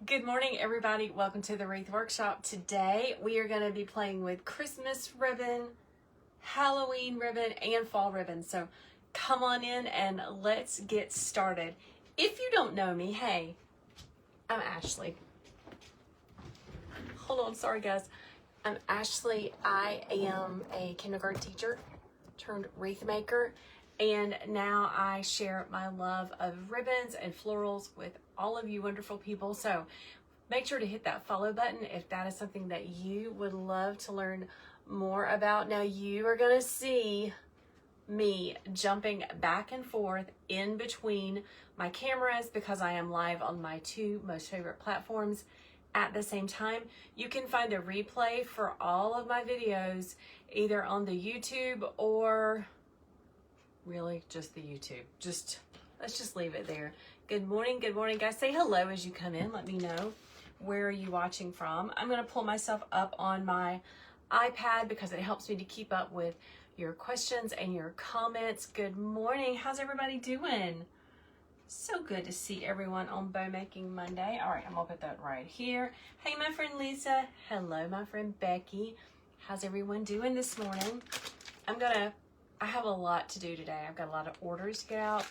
Good morning, everybody. Welcome to the Wreath Workshop. Today, we are going to be playing with Christmas ribbon, Halloween ribbon, and fall ribbon. So come on in and let's get started. If you don't know me, hey, I'm Ashley. Hold on, sorry guys. I'm Ashley. I am a kindergarten teacher turned wreath maker, and now I share my love of ribbons and florals with all of you wonderful people. So make sure to hit that follow button if that is something that you would love to learn more about. Now you are going to see me jumping back and forth in between my cameras because I am live on my two most favorite platforms at the same time. You can find the replay for all of my videos either on the YouTube or really just the YouTube. Let's just leave it there. Good morning guys. Say hello as you come in. Let me know where are you watching from. I'm going to pull myself up on my iPad because it helps me to keep up with your questions and your comments. Good morning. How's everybody doing? So good to see everyone on Bow Making Monday. All right, I'm gonna put that right here. Hey, my friend Lisa. Hello, my friend Becky. How's everyone doing this morning? I have a lot to do today. I've got a lot of orders to get out.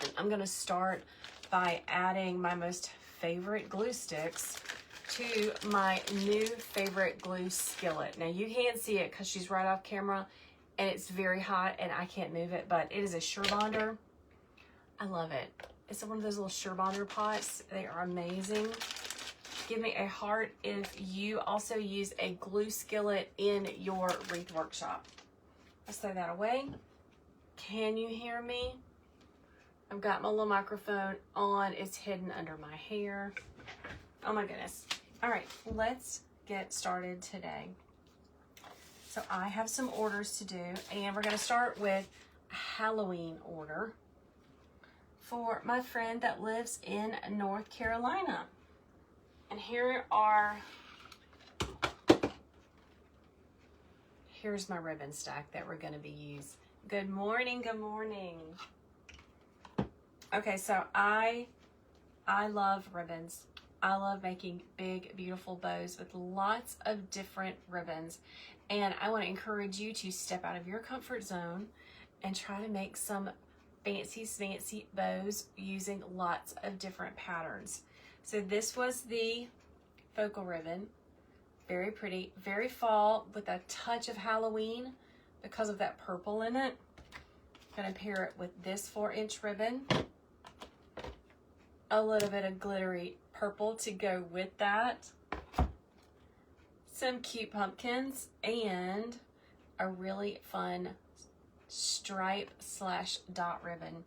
And I'm gonna start by adding my most favorite glue sticks to my new favorite glue skillet. Now you can't see it because she's right off camera and it's very hot and I can't move it, but it is a Sure Bonder. I love it. It's one of those little Sure Bonder pots. They are amazing. Give me a heart if you also use a glue skillet in your wreath workshop. Let's throw that away. Can you hear me? I've got my little microphone on. It's hidden under my hair. Oh my goodness. All right, let's get started today. So I have some orders to do, and we're going to start with a Halloween order for my friend that lives in North Carolina. And here's my ribbon stack that we're going to be using. Good morning. Okay, so I love ribbons. I love making big, beautiful bows with lots of different ribbons. And I want to encourage you to step out of your comfort zone and try to make some fancy bows using lots of different patterns. So this was the focal ribbon. Very pretty, very fall with a touch of Halloween because of that purple in it. I'm gonna pair it with this 4-inch ribbon. A little bit of glittery purple to go with that. Some cute pumpkins and a really fun stripe / dot ribbon.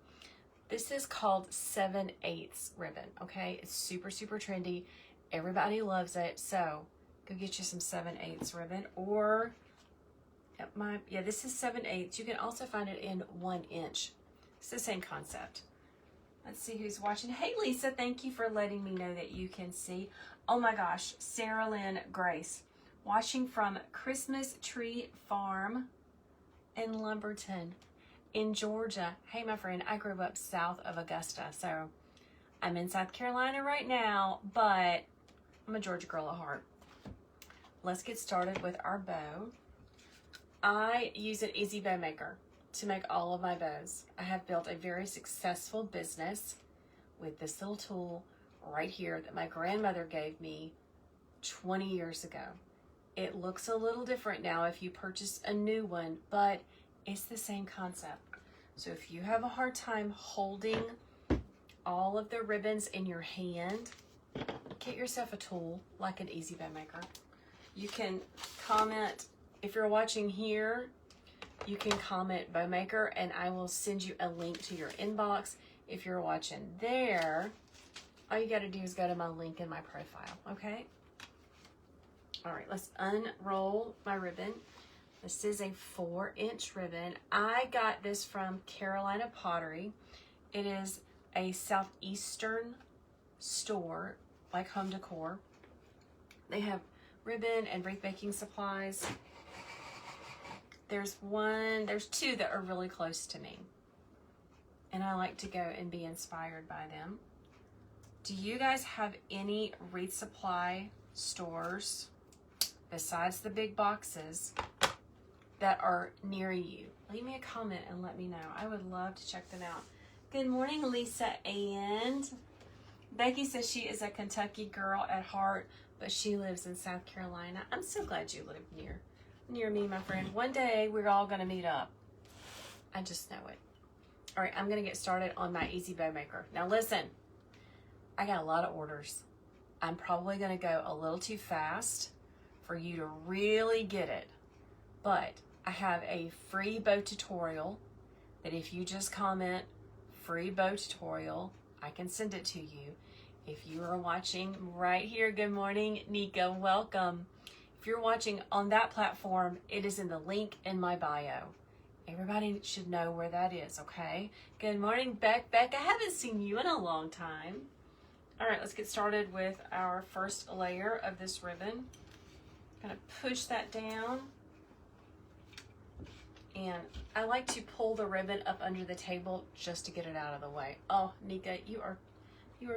This is called 7/8 ribbon, okay? It's super trendy. Everybody loves it. So go get you some 7/8 ribbon, or this is 7/8. You can also find it in 1-inch. It's the same concept. Let's see who's watching. Hey Lisa, thank you for letting me know that you can see. Oh my gosh, Sarah Lynn Grace, watching from Christmas Tree Farm in Lumberton in Georgia. Hey my friend, I grew up south of Augusta, so I'm in South Carolina right now, but I'm a Georgia girl at heart. Let's get started with our bow. I use an Easy Bow Maker to make all of my bows. I have built a very successful business with this little tool right here that my grandmother gave me 20 years ago. It looks a little different now if you purchase a new one, but it's the same concept. So if you have a hard time holding all of the ribbons in your hand, get yourself a tool like an Easy Bow Maker. You can comment, if you're watching here, you can comment Bow Maker and I will send you a link to your inbox. If you're watching there, all you gotta do is go to my link in my profile, okay? All right, let's unroll my ribbon. This is a 4-inch ribbon. I got this from Carolina Pottery. It is a southeastern store, like home decor. They have ribbon and wreath making supplies. There's two that are really close to me, and I like to go and be inspired by them. Do you guys have any wreath supply stores besides the big boxes that are near you? Leave me a comment and let me know. I would love to check them out. Good morning, Lisa. And Becky says she is a Kentucky girl at heart, but she lives in South Carolina. I'm so glad you live near me, my friend. One day we're all going to meet up. I just know it. All right, I'm going to get started on my Easy Bow Maker. Now listen, I got a lot of orders. I'm probably going to go a little too fast for you to really get it. But I have a free bow tutorial that if you just comment free bow tutorial, I can send it to you. If you are watching right here, good morning, Nika, welcome. If you're watching on that platform, it is in the link in my bio. Everybody should know where that is, okay? Good morning, Beck. Beck, I haven't seen you in a long time. All right, let's get started with our first layer of this ribbon. Gonna push that down. And I like to pull the ribbon up under the table just to get it out of the way. Oh, Nika, you are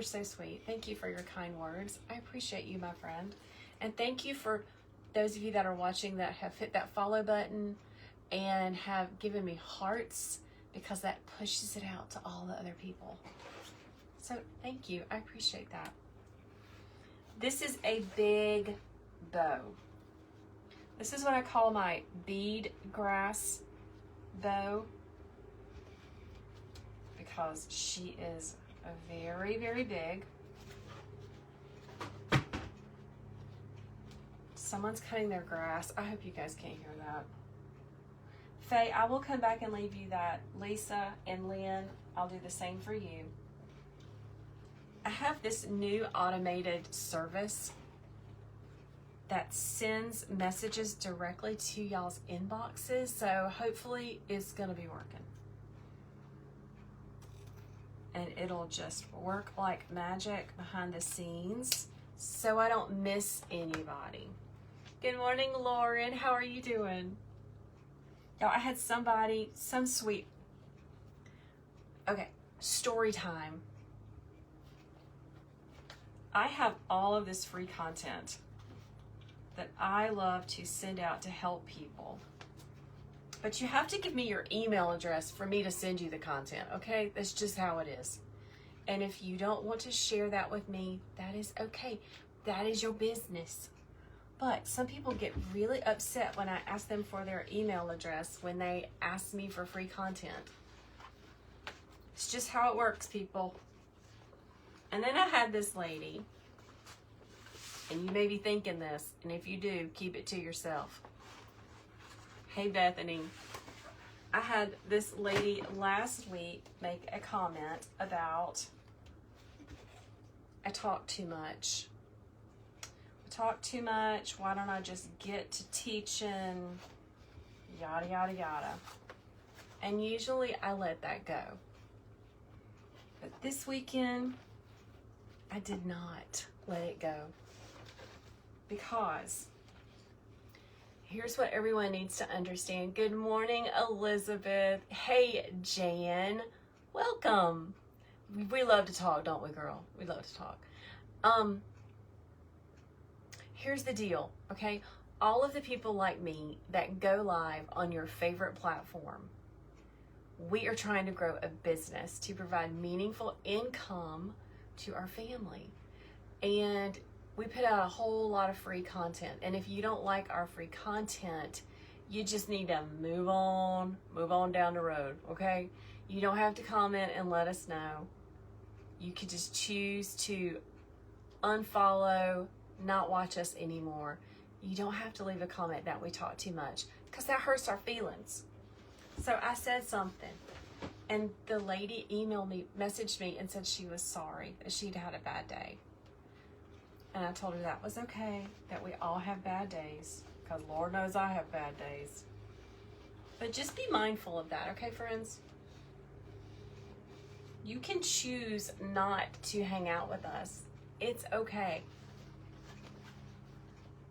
so sweet. Thank you for your kind words. I appreciate you, my friend. And thank you for those of you that are watching that have hit that follow button and have given me hearts, because that pushes it out to all the other people. So thank you. I appreciate that. This is a big bow. This is what I call my bead grass bow, because she is very, very big. Someone's cutting their grass. I hope you guys can't hear that. Faye, I will come back and leave you that. Lisa and Lynn, I'll do the same for you. I have this new automated service that sends messages directly to y'all's inboxes, so hopefully it's gonna be working. And it'll just work like magic behind the scenes so I don't miss anybody. Good morning, Lauren. How are you doing? Y'all, I had some sweet. Okay, story time. I have all of this free content that I love to send out to help people. But you have to give me your email address for me to send you the content, okay? That's just how it is. And if you don't want to share that with me, that is okay. That is your business. But some people get really upset when I ask them for their email address when they ask me for free content. It's just how it works, people. And then I had this lady, and you may be thinking this, and if you do, keep it to yourself. Hey, Bethany. I had this lady last week make a comment about I talk too much. Talk too much. Why don't I just get to teaching? Yada, yada, yada. And usually I let that go. But this weekend, I did not let it go. Because here's what everyone needs to understand. Good morning, Elizabeth. Hey, Jan. Welcome. We love to talk, don't we, girl? We love to talk. Here's the deal, okay? All of the people like me that go live on your favorite platform, we are trying to grow a business to provide meaningful income to our family. And we put out a whole lot of free content. And if you don't like our free content, you just need to move on down the road, okay? You don't have to comment and let us know. You could just choose to unfollow, not watch us anymore. You don't have to leave a comment that we talk too much, because that hurts our feelings. So I said something, and the lady messaged me and said she was sorry, that she'd had a bad day. And I told her that was okay, that we all have bad days, because Lord knows I have bad days. But just be mindful of that, okay, friends? You can choose not to hang out with us. It's okay.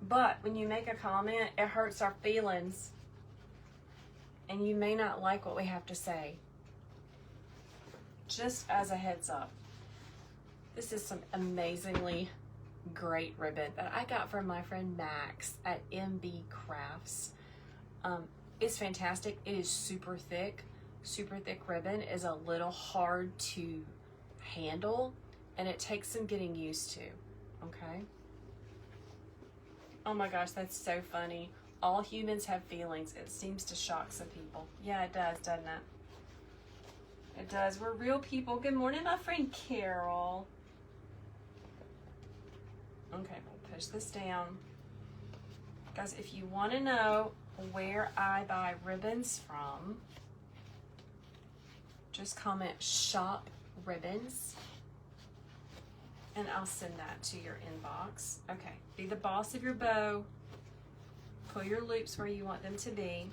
But when you make a comment, it hurts our feelings. And you may not like what we have to say. Just as a heads up. This is some amazingly great ribbon that I got from my friend Max at MB Crafts. It's fantastic. It is super thick. Super thick ribbon is a little hard to handle, and it takes some getting used to, okay? Oh my gosh, that's so funny. All humans have feelings. It seems to shock some people. Yeah, it does, doesn't it? It does. We're real people. Good morning, my friend Carol. Okay, we'll push this down. Guys, if you want to know where I buy ribbons from, just comment shop ribbons and I'll send that to your inbox. Okay, be the boss of your bow. Pull your loops where you want them to be.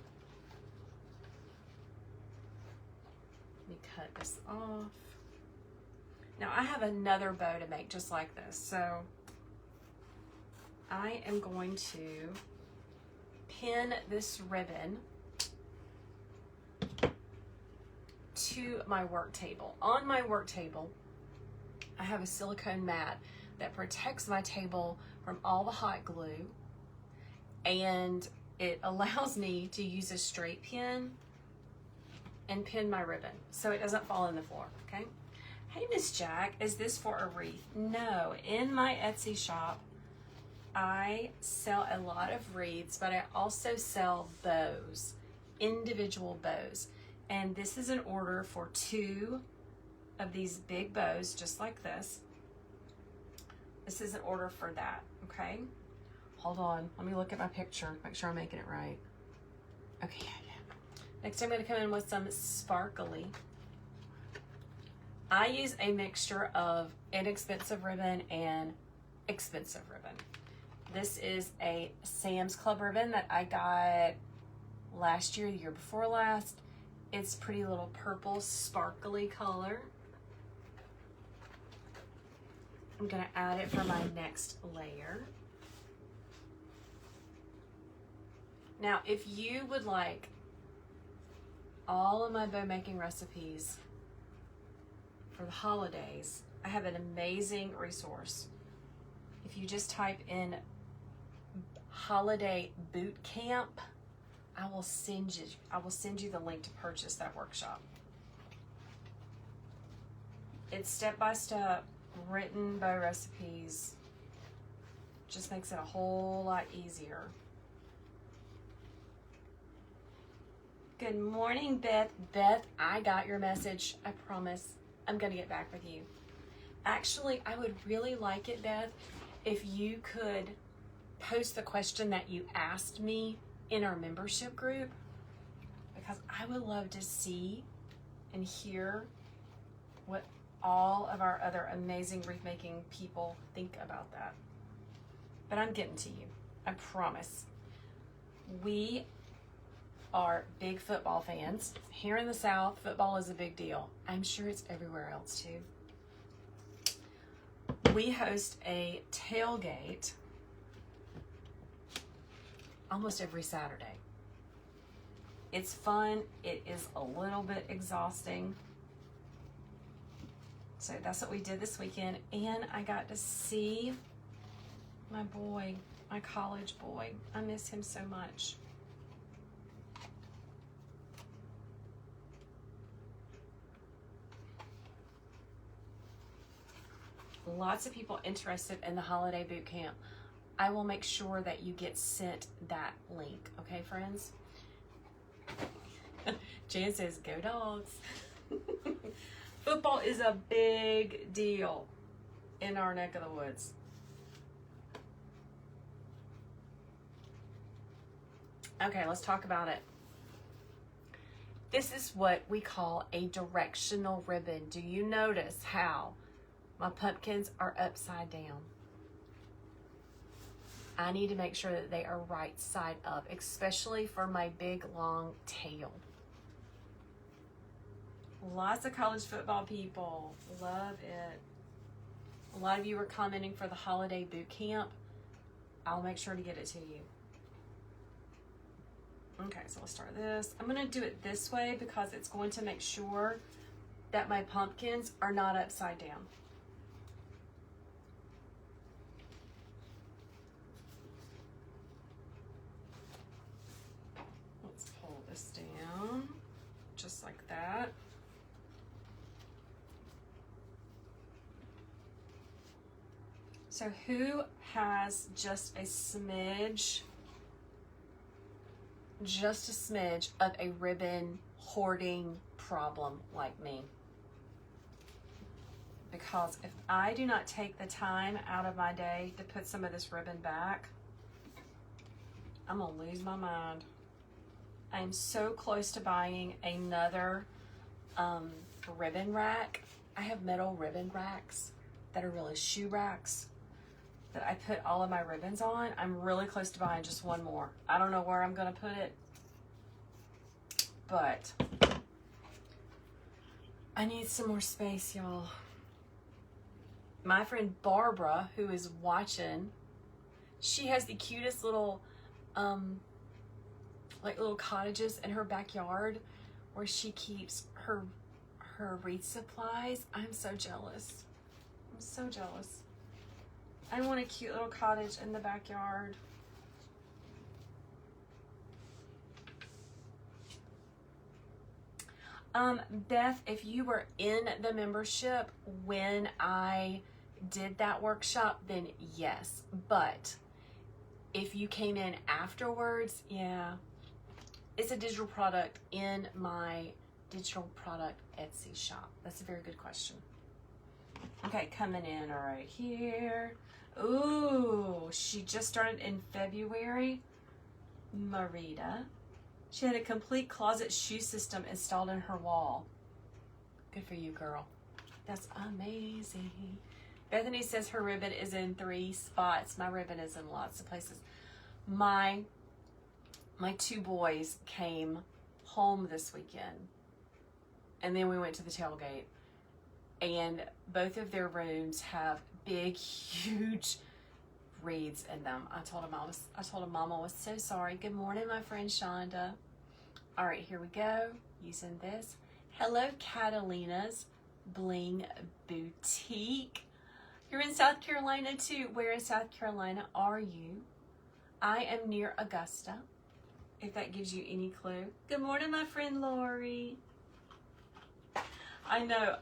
Let me cut this off. Now I have another bow to make just like this. So I am going to pin this ribbon to my work table. On my work table, I have a silicone mat that protects my table from all the hot glue, and it allows me to use a straight pin and pin my ribbon so it doesn't fall on the floor, okay? Hey, Miss Jack, is this for a wreath? No, in my Etsy shop, I sell a lot of wreaths, but I also sell bows, individual bows. And this is an order for 2 of these big bows, just like this. This is an order for that, okay? Hold on, let me look at my picture, make sure I'm making it right. Okay, yeah. Next I'm gonna come in with some sparkly. I use a mixture of inexpensive ribbon and expensive ribbon. This is a Sam's Club ribbon that I got last year, the year before last. It's pretty little purple sparkly color. I'm gonna add it for my next layer. Now, if you would like all of my bow making recipes for the holidays, I have an amazing resource. If you just type in holiday boot camp, I will send you the link to purchase that workshop. It's step-by-step written bow recipes. Just makes it a whole lot easier. Good morning, Beth. Beth, I got your message. I promise I'm gonna get back with you. Actually, I would really like it, Beth, if you could post the question that you asked me in our membership group, because I would love to see and hear what all of our other amazing wreath making people think about that. But I'm getting to you, I promise. We are big football fans. Here in the South, football is a big deal. I'm sure it's everywhere else too. We host a tailgate almost every Saturday. It's fun. It is a little bit exhausting. So that's what we did this weekend. And I got to see my boy, my college boy. I miss him so much. Lots of people interested in the holiday boot camp. I will make sure that you get sent that link. Okay, friends? Jan says, go dogs. Football is a big deal in our neck of the woods. Okay, let's talk about it. This is what we call a directional ribbon. Do you notice how my pumpkins are upside down? I need to make sure that they are right side up, especially for my big long tail. Lots of college football people love it. A lot of you are commenting for the holiday boot camp. I'll make sure to get it to you. Okay, so let's start this. I'm gonna do it this way because it's going to make sure that my pumpkins are not upside down. So who has just a smidge of a ribbon hoarding problem like me? Because if I do not take the time out of my day to put some of this ribbon back, I'm gonna lose my mind. I am so close to buying another ribbon rack. I have metal ribbon racks that are really shoe racks that I put all of my ribbons on. I'm really close to buying just one more. I don't know where I'm gonna put it, but I need some more space, y'all. My friend Barbara, who is watching, she has the cutest little like little cottages in her backyard where she keeps her wreath supplies. I'm so jealous. I'm so jealous. I want a cute little cottage in the backyard. Beth, if you were in the membership when I did that workshop, then yes. But if you came in afterwards, yeah, it's a digital product in my digital product Etsy shop. That's a very good question. Okay, coming in right here. Ooh, she just started in February. Marita. She had a complete closet shoe system installed in her wall. Good for you, girl. That's amazing. Bethany says her ribbon is in 3 spots. My ribbon is in lots of places. My 2 boys came home this weekend, and then we went to the tailgate, and both of their rooms have big, huge wreaths in them. I told him Mama was so sorry. Good morning, my friend Shonda. All right, here we go. Using this. Hello, Catalina's Bling Boutique. You're in South Carolina too. Where in South Carolina are you? I am near Augusta, if that gives you any clue. Good morning, my friend Lori. I know,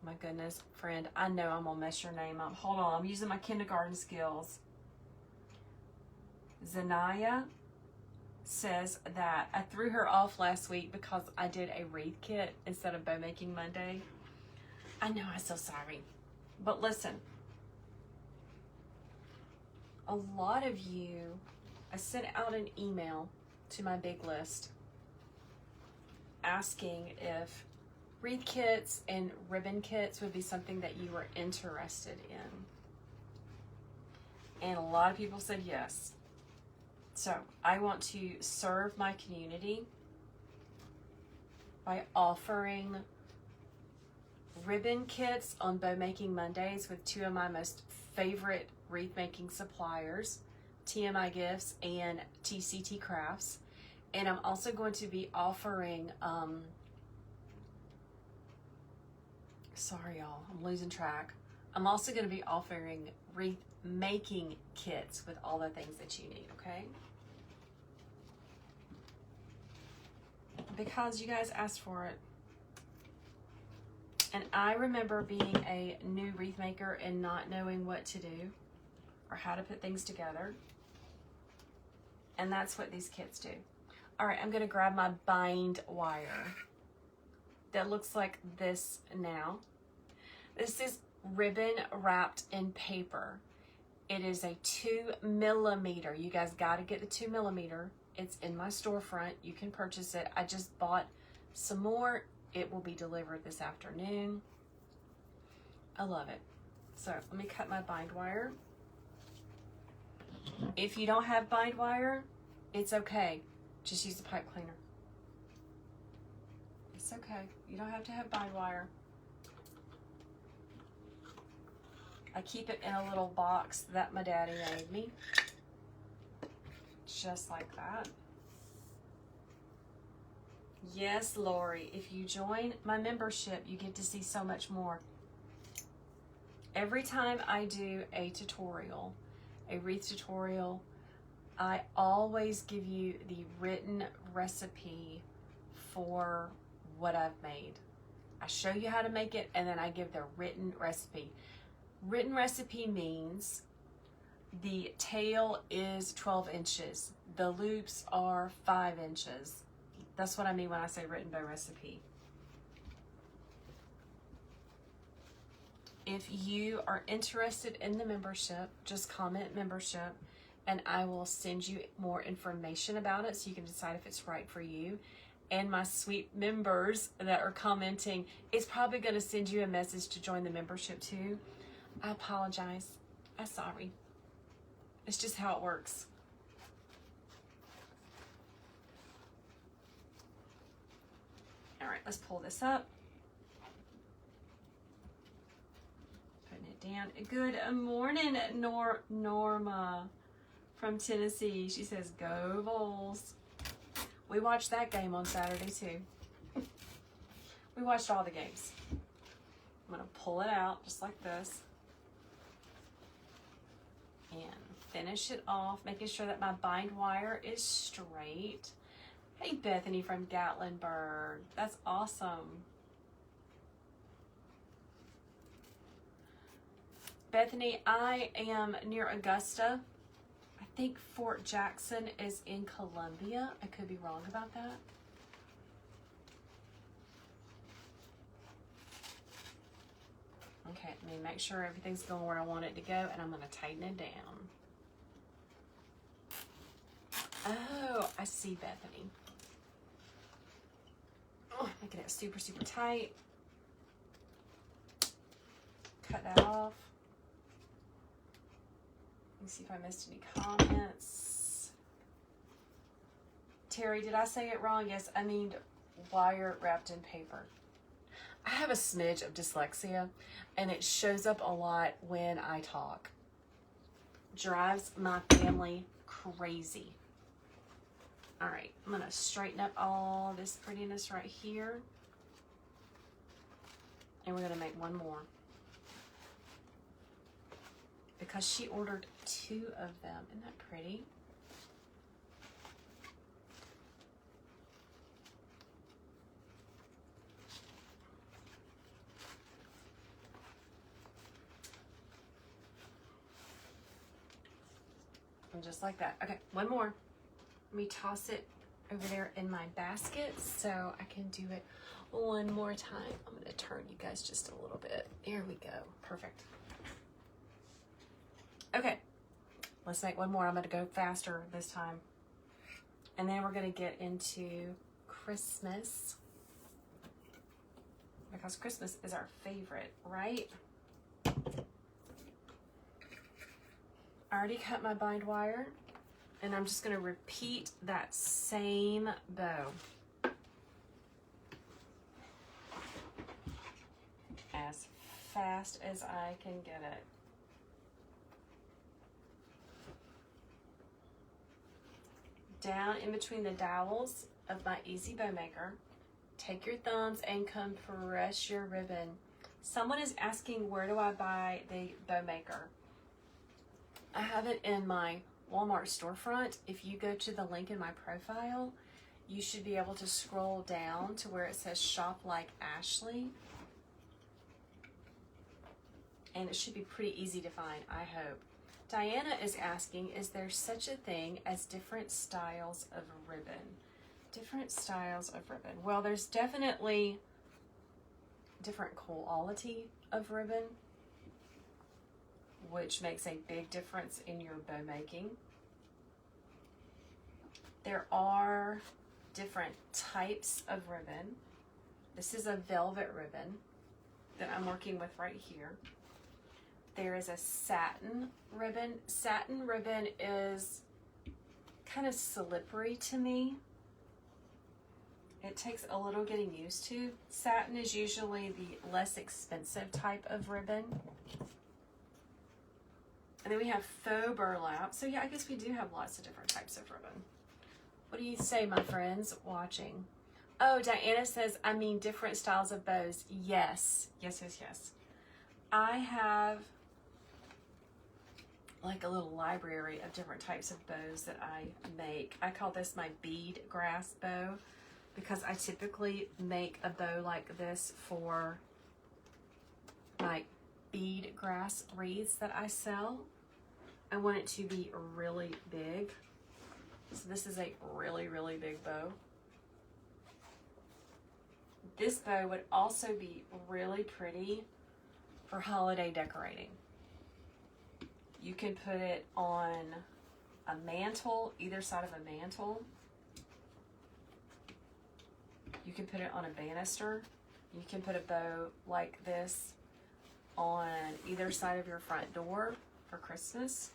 my goodness, friend, I know I'm gonna mess your name up. Hold on, I'm using my kindergarten skills. Zanaya says that I threw her off last week because I did a wreath kit instead of Bow Making Monday. I know, I'm so sorry. But listen, a lot of you, I sent out an email to my big list asking if wreath kits and ribbon kits would be something that you were interested in. And a lot of people said yes. So I want to serve my community by offering ribbon kits on Bow Making Mondays with 2 of my most favorite wreath making suppliers, TMI Gifts and TCT Crafts. And I'm also going to be offering, sorry y'all, I'm losing track. I'm also going to be offering wreath making kits with all the things that you need, okay? Because you guys asked for it. And I remember being a new wreath maker and not knowing what to do or how to put things together. And that's what these kits do. All right, I'm gonna grab my bind wire that looks like this now. This is ribbon wrapped in paper. It is a 2mm. You guys gotta get the 2mm. It's in my storefront. You can purchase it. I just bought some more. It will be delivered this afternoon. I love it. So let me cut my bind wire. If you don't have bind wire, it's okay. Just use the pipe cleaner. It's okay. You don't have to have bind wire. I keep it in a little box that my daddy made me. Just like that. Yes, Lori, if you join my membership, you get to see so much more. Every time I do a tutorial, a wreath tutorial, I always give you the written recipe for what I've made. I show you how to make it, and then I give the written recipe. Written recipe means the tail is 12 inches. The loops are 5 inches. That's what I mean when I say written by recipe. If you are interested in the membership, just comment membership and I will send you more information about it so you can decide if it's right for you. And my sweet members that are commenting, it's probably going to send you a message to join the membership too. I apologize. I'm sorry. It's just how it works. All right, let's pull this up. Putting it down. Good morning, Norma from Tennessee. She says, go Vols. We watched that game on Saturday too. We watched all the games. I'm going to pull it out just like this. And finish it off, making sure that my bind wire is straight. Hey, Bethany from Gatlinburg. That's awesome. Bethany, I am near Augusta. I think Fort Jackson is in Columbia. I could be wrong about that. Okay, let me make sure everything's going where I want it to go, and I'm going to tighten it down. Oh, I see, Bethany. Oh, making it super, super tight. Cut that off. Let me see if I missed any comments. Terry, did I say it wrong? Yes, I mean wire wrapped in paper. I have a smidge of dyslexia, and it shows up a lot when I talk. Drives my family crazy. All right, I'm going to straighten up all this prettiness right here. And we're going to make one more. Because she ordered 2 of them. Isn't that pretty? And just like that. Okay, one more. Let me toss it over there in my basket so I can do it one more time. I'm going to turn you guys just a little bit. There we go. Perfect. Okay, let's make one more. I'm going to go faster this time. And then we're going to get into Christmas. Because Christmas is our favorite, right? I already cut my bind wire. And I'm just going to repeat that same bow as fast as I can get it. Down in between the dowels of my Easy Bow Maker. Take your thumbs and compress your ribbon. Someone is asking, where do I buy the bow maker? I have it in my Walmart storefront. If you go to the link in my profile, you should be able to scroll down to where it says Shop Like Ashley. And it should be pretty easy to find, I hope. Diana is asking, is there such a thing as different styles of ribbon? Different styles of ribbon. Well, there's definitely different quality of ribbon, which makes a big difference in your bow making. There are different types of ribbon. This is a velvet ribbon that I'm working with right here. There is a satin ribbon. Satin ribbon is kind of slippery to me. It takes a little getting used to. Satin is usually the less expensive type of ribbon. And then we have faux burlap. So yeah, I guess we do have lots of different types of ribbon. What do you say, my friends watching? Oh, Diana says, I mean different styles of bows. Yes. Yes, yes, yes. I have like a little library of different types of bows that I make. I call this my bead grass bow because I typically make a bow like this for my bead grass wreaths that I sell. I want it to be really big. So this is a really, really big bow. This bow would also be really pretty for holiday decorating. You can put it on a mantle, either side of a mantle. You can put it on a banister. You can put a bow like this on either side of your front door for Christmas.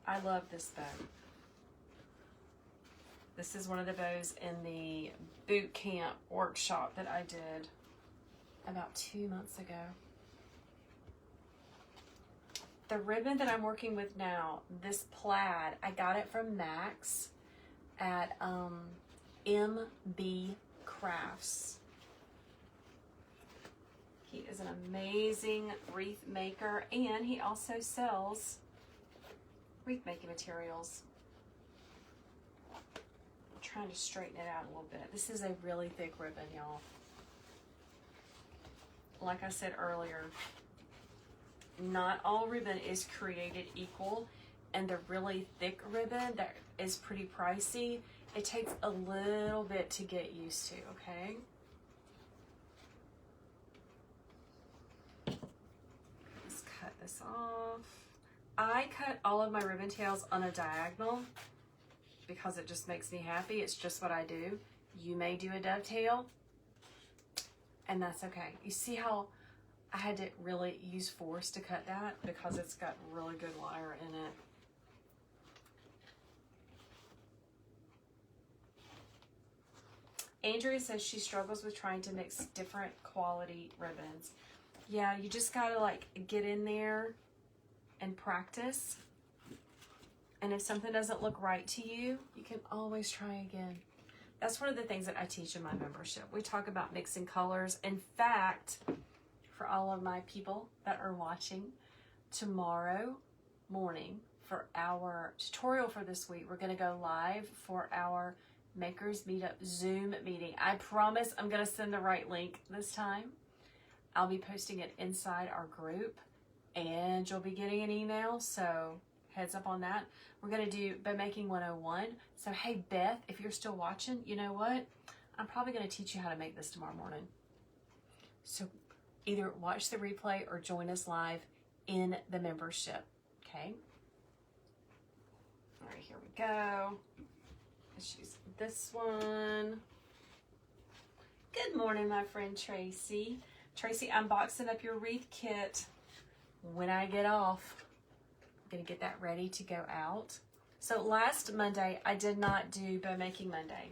I love this bow. This is one of the bows in the boot camp workshop that I did about 2 months ago. The ribbon that I'm working with now, this plaid, I got it from Max at MB Crafts. He is an amazing wreath maker, and he also sells wreath making materials. I'm trying to straighten it out a little bit. This is a really thick ribbon, y'all. Like I said earlier, not all ribbon is created equal, and the really thick ribbon that is pretty pricey, it takes a little bit to get used to, okay? Let's cut this off. I cut all of my ribbon tails on a diagonal because it just makes me happy. It's just what I do. You may do a dovetail, and that's okay. You see how I had to really use force to cut that because it's got really good wire in it. Andrea says she struggles with trying to mix different quality ribbons. Yeah, you just gotta like get in there and practice. And if something doesn't look right to you, you can always try again. That's one of the things that I teach in my membership. We talk about mixing colors. In fact, for all of my people that are watching, tomorrow morning for our tutorial for this week, we're gonna go live for our Makers Meetup Zoom meeting. I promise I'm gonna send the right link this time. I'll be posting it inside our group, and you'll be getting an email, so heads up on that. We're gonna do bow making 101. So hey Beth, if you're still watching, you know what? I'm probably gonna teach you how to make this tomorrow morning. So either watch the replay or join us live in the membership, okay? All right, here we go. Let's use this one. Good morning, my friend Tracy. Tracy, I'm boxing up your wreath kit when I get off. I'm gonna get that ready to go out. So last Monday, I did not do Bow Making Monday.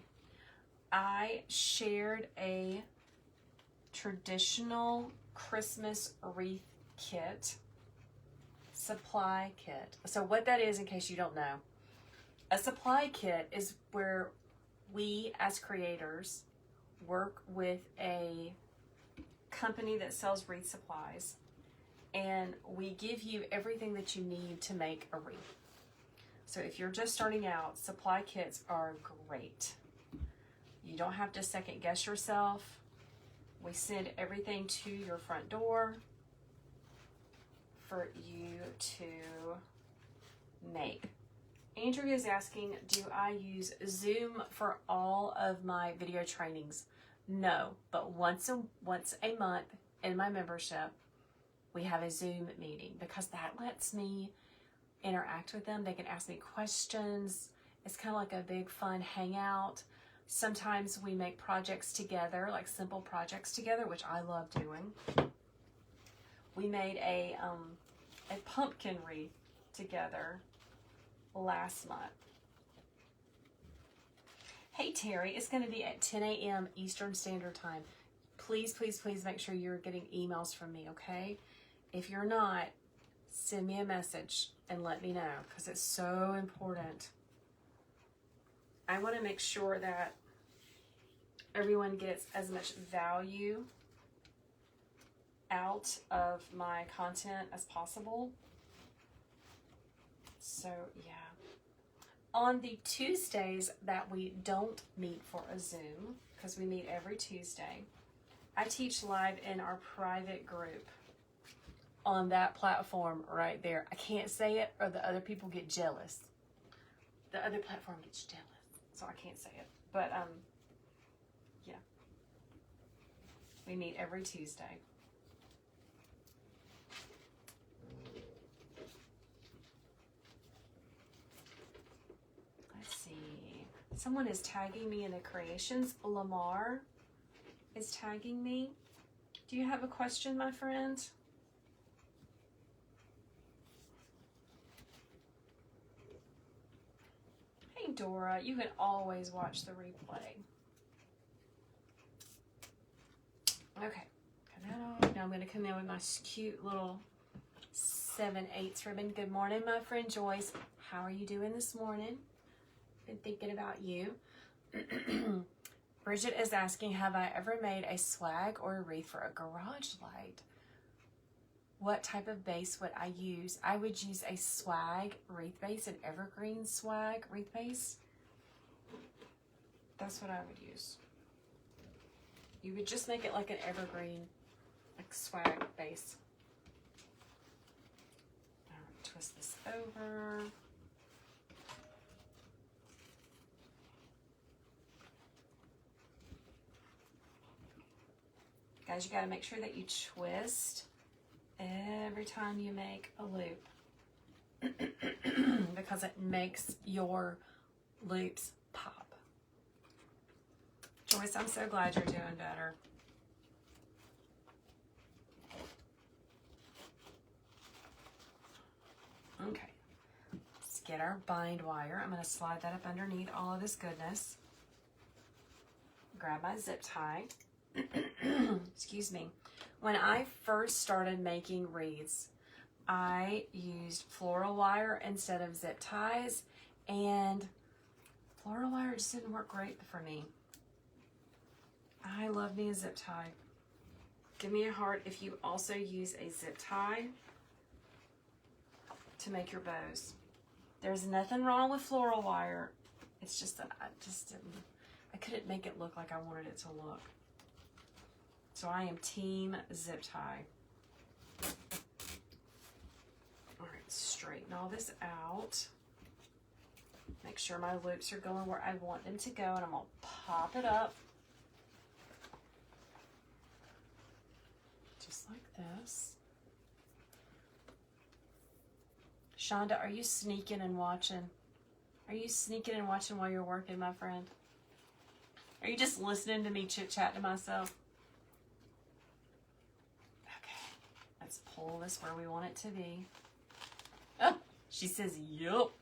I shared a traditional Christmas wreath kit, supply kit. So what that is, in case you don't know, a supply kit is where we as creators work with a company that sells wreath supplies, and we give you everything that you need to make a wreath. So if you're just starting out, supply kits are great. You don't have to second guess yourself. We send everything to your front door for you to make. Andrea is asking, do I use Zoom for all of my video trainings? No, but once a month in my membership, we have a Zoom meeting because that lets me interact with them. They can ask me questions. It's kind of like a big fun hangout. Sometimes we make projects together, like simple projects together, which I love doing. We made a pumpkin wreath together last month. Hey Terry, it's going to be at 10 a.m. Eastern Standard Time. Please, please, please make sure you're getting emails from me, okay? If you're not, send me a message and let me know because it's so important. I want to make sure that everyone gets as much value out of my content as possible. So, yeah. On the Tuesdays that we don't meet for a Zoom, because we meet every Tuesday, I teach live in our private group on that platform right there. I can't say it or the other people get jealous. The other platform gets jealous, so I can't say it. But, yeah. We meet every Tuesday. Let's see. Someone is tagging me in the creations. Lamar is tagging me. Do you have a question, my friend? Hey, Dora, you can always watch the replay. Okay, cut that off. Now I'm going to come in with my cute little 7/8 ribbon. Good morning, my friend Joyce. How are you doing this morning? Been thinking about you. Bridget is asking, have I ever made a swag or a wreath for a garage light? What type of base would I use? I would use a swag wreath base, an evergreen swag wreath base. That's what I would use. You would just make it like an evergreen, like swag base. All right, twist this over. Guys, you got to make sure that you twist every time you make a loop because it makes your loops pop. Joyce, I'm so glad you're doing better. Okay, let's get our bind wire. I'm going to slide that up underneath all of this goodness. Grab my zip tie. Excuse me. When I first started making wreaths, I used floral wire instead of zip ties, and floral wire just didn't work great for me. I love me a zip tie. Give me a heart if you also use a zip tie to make your bows. There's nothing wrong with floral wire. It's just that I couldn't make it look like I wanted it to look. So I am team zip tie. All right, straighten all this out. Make sure my loops are going where I want them to go, and I'm gonna pop it up. Just like this. Shonda, are you sneaking and watching? Are you sneaking and watching while you're working, my friend? Are you just listening to me chit-chat to myself? Let's pull this where we want it to be. Oh, she says, yup.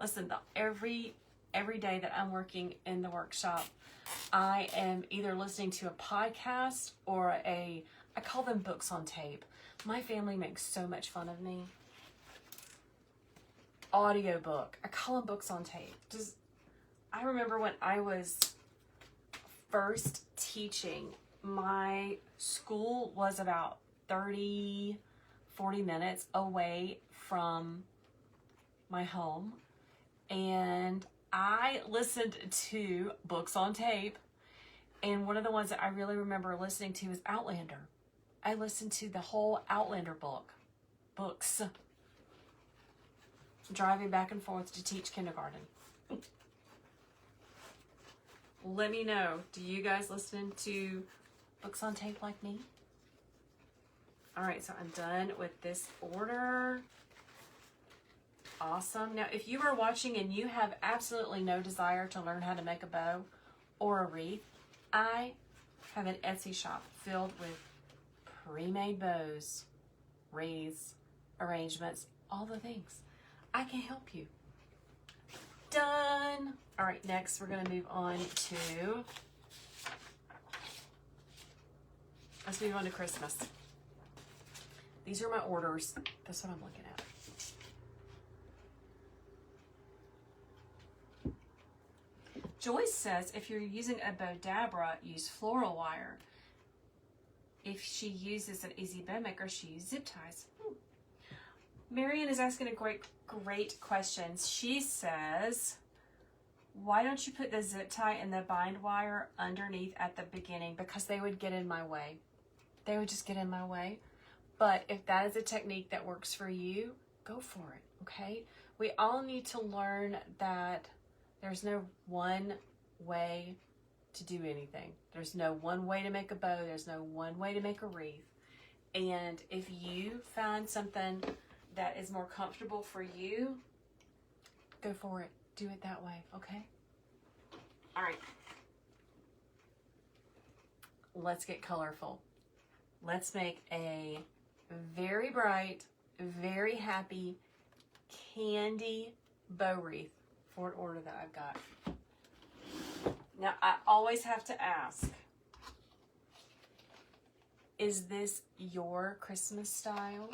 Listen, every day that I'm working in the workshop, I am either listening to a podcast or I call them books on tape. My family makes so much fun of me. Audiobook. I call them books on tape. I remember when I was first teaching, my school was about 30, 40 minutes away from my home, and I listened to books on tape, and one of the ones that I really remember listening to is Outlander. I listened to the whole Outlander books, driving back and forth to teach kindergarten. Let me know, do you guys listen to books on tape like me? All right, so I'm done with this order. Awesome. Now, if you are watching and you have absolutely no desire to learn how to make a bow or a wreath, I have an Etsy shop filled with pre-made bows, wreaths, arrangements, all the things. I can help you. Done. All right, next we're going to move on to, let's move on to Christmas. These are my orders. That's what I'm looking at. Joyce says if you're using a Bodabra, use floral wire. If she uses an easy bow maker, she uses zip ties. Marion is asking a great question. She says, why don't you put the zip tie and the bind wire underneath at the beginning? Because they would get in my way. They would just get in my way. But if that is a technique that works for you, go for it, okay? We all need to learn that there's no one way to do anything. There's no one way to make a bow. There's no one way to make a wreath. And if you find something that is more comfortable for you, go for it. Do it that way, okay? All right. Let's get colorful. Let's make a very bright, very happy candy bow wreath for an order that I've got. Now, I always have to ask, is this your Christmas style?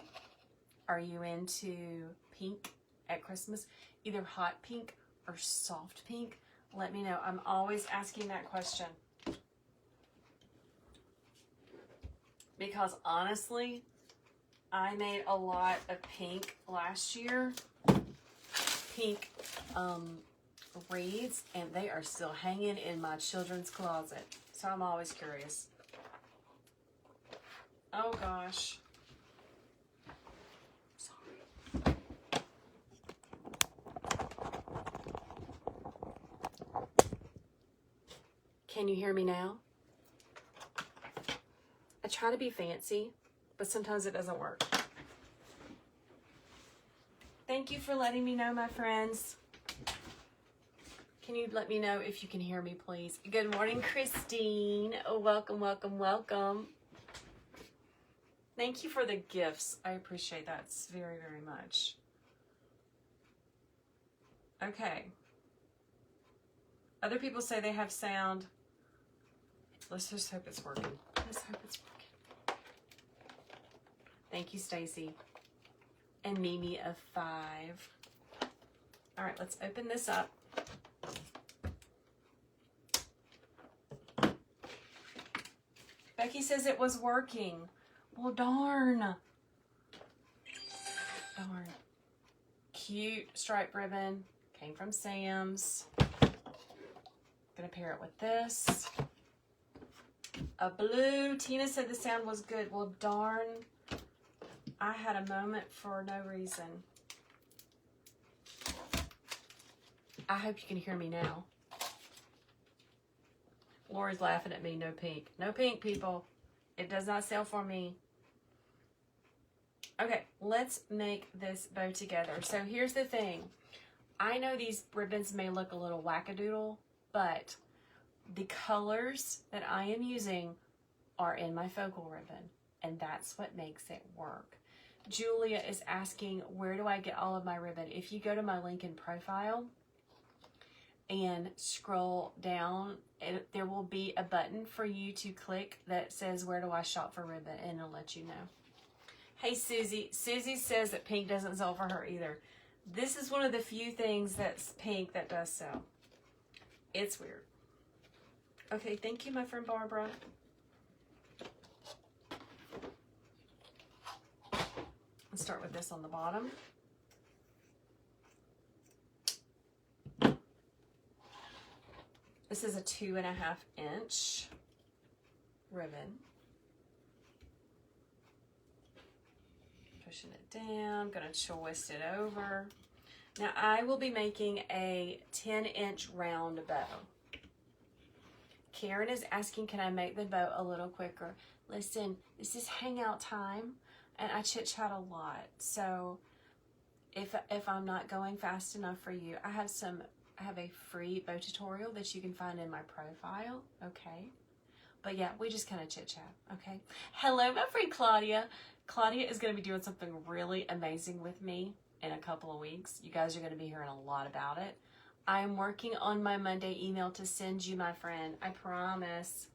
Are you into pink at Christmas? Either hot pink or soft pink? Let me know. I'm always asking that question. Because honestly, I made a lot of pink last year. Pink wreaths, and they are still hanging in my children's closet. So I'm always curious. Oh gosh. Sorry. Can you hear me now? I try to be fancy, but sometimes it doesn't work. Thank you for letting me know, my friends. Can you let me know if you can hear me, please? Good morning, Christine. Oh, welcome, welcome, welcome. Thank you for the gifts. I appreciate that very, very much. Okay. Other people say they have sound. Let's just hope it's working. Let's hope it's working. Thank you, Stacy. And Mimi of 5. All right, let's open this up. Becky says it was working. Well, darn. Darn. Cute striped ribbon. Came from Sam's. Gonna pair it with this. A blue. Tina said the sound was good. Well, darn. I had a moment for no reason. I hope you can hear me now. Lori's laughing at me. No pink. No pink, people. It does not sell for me. Okay, let's make this bow together. So here's the thing. I know these ribbons may look a little wackadoodle, but the colors that I am using are in my focal ribbon, and that's what makes it work. Julia is asking, where do I get all of my ribbon? If you go to my link in profile and scroll down, there will be a button for you to click that says, where do I shop for ribbon? And it'll let you know. Hey, Susie. Susie says that pink doesn't sell for her either. This is one of the few things that's pink that does sell. It's weird. Okay, thank you, my friend Barbara. Let's start with this on the bottom. This is a 2.5 inch ribbon. Pushing it down, gonna twist it over. Now I will be making a 10-inch round bow. Karen is asking, can I make the bow a little quicker? Listen, this is hangout time, and I chit-chat a lot. So if I'm not going fast enough for you, I have a free bow tutorial that you can find in my profile, okay? But yeah, we just kind of chit-chat, okay? Hello, my friend Claudia. Claudia is going to be doing something really amazing with me in a couple of weeks. You guys are going to be hearing a lot about it. I'm working on my Monday email to send you, my friend. I promise.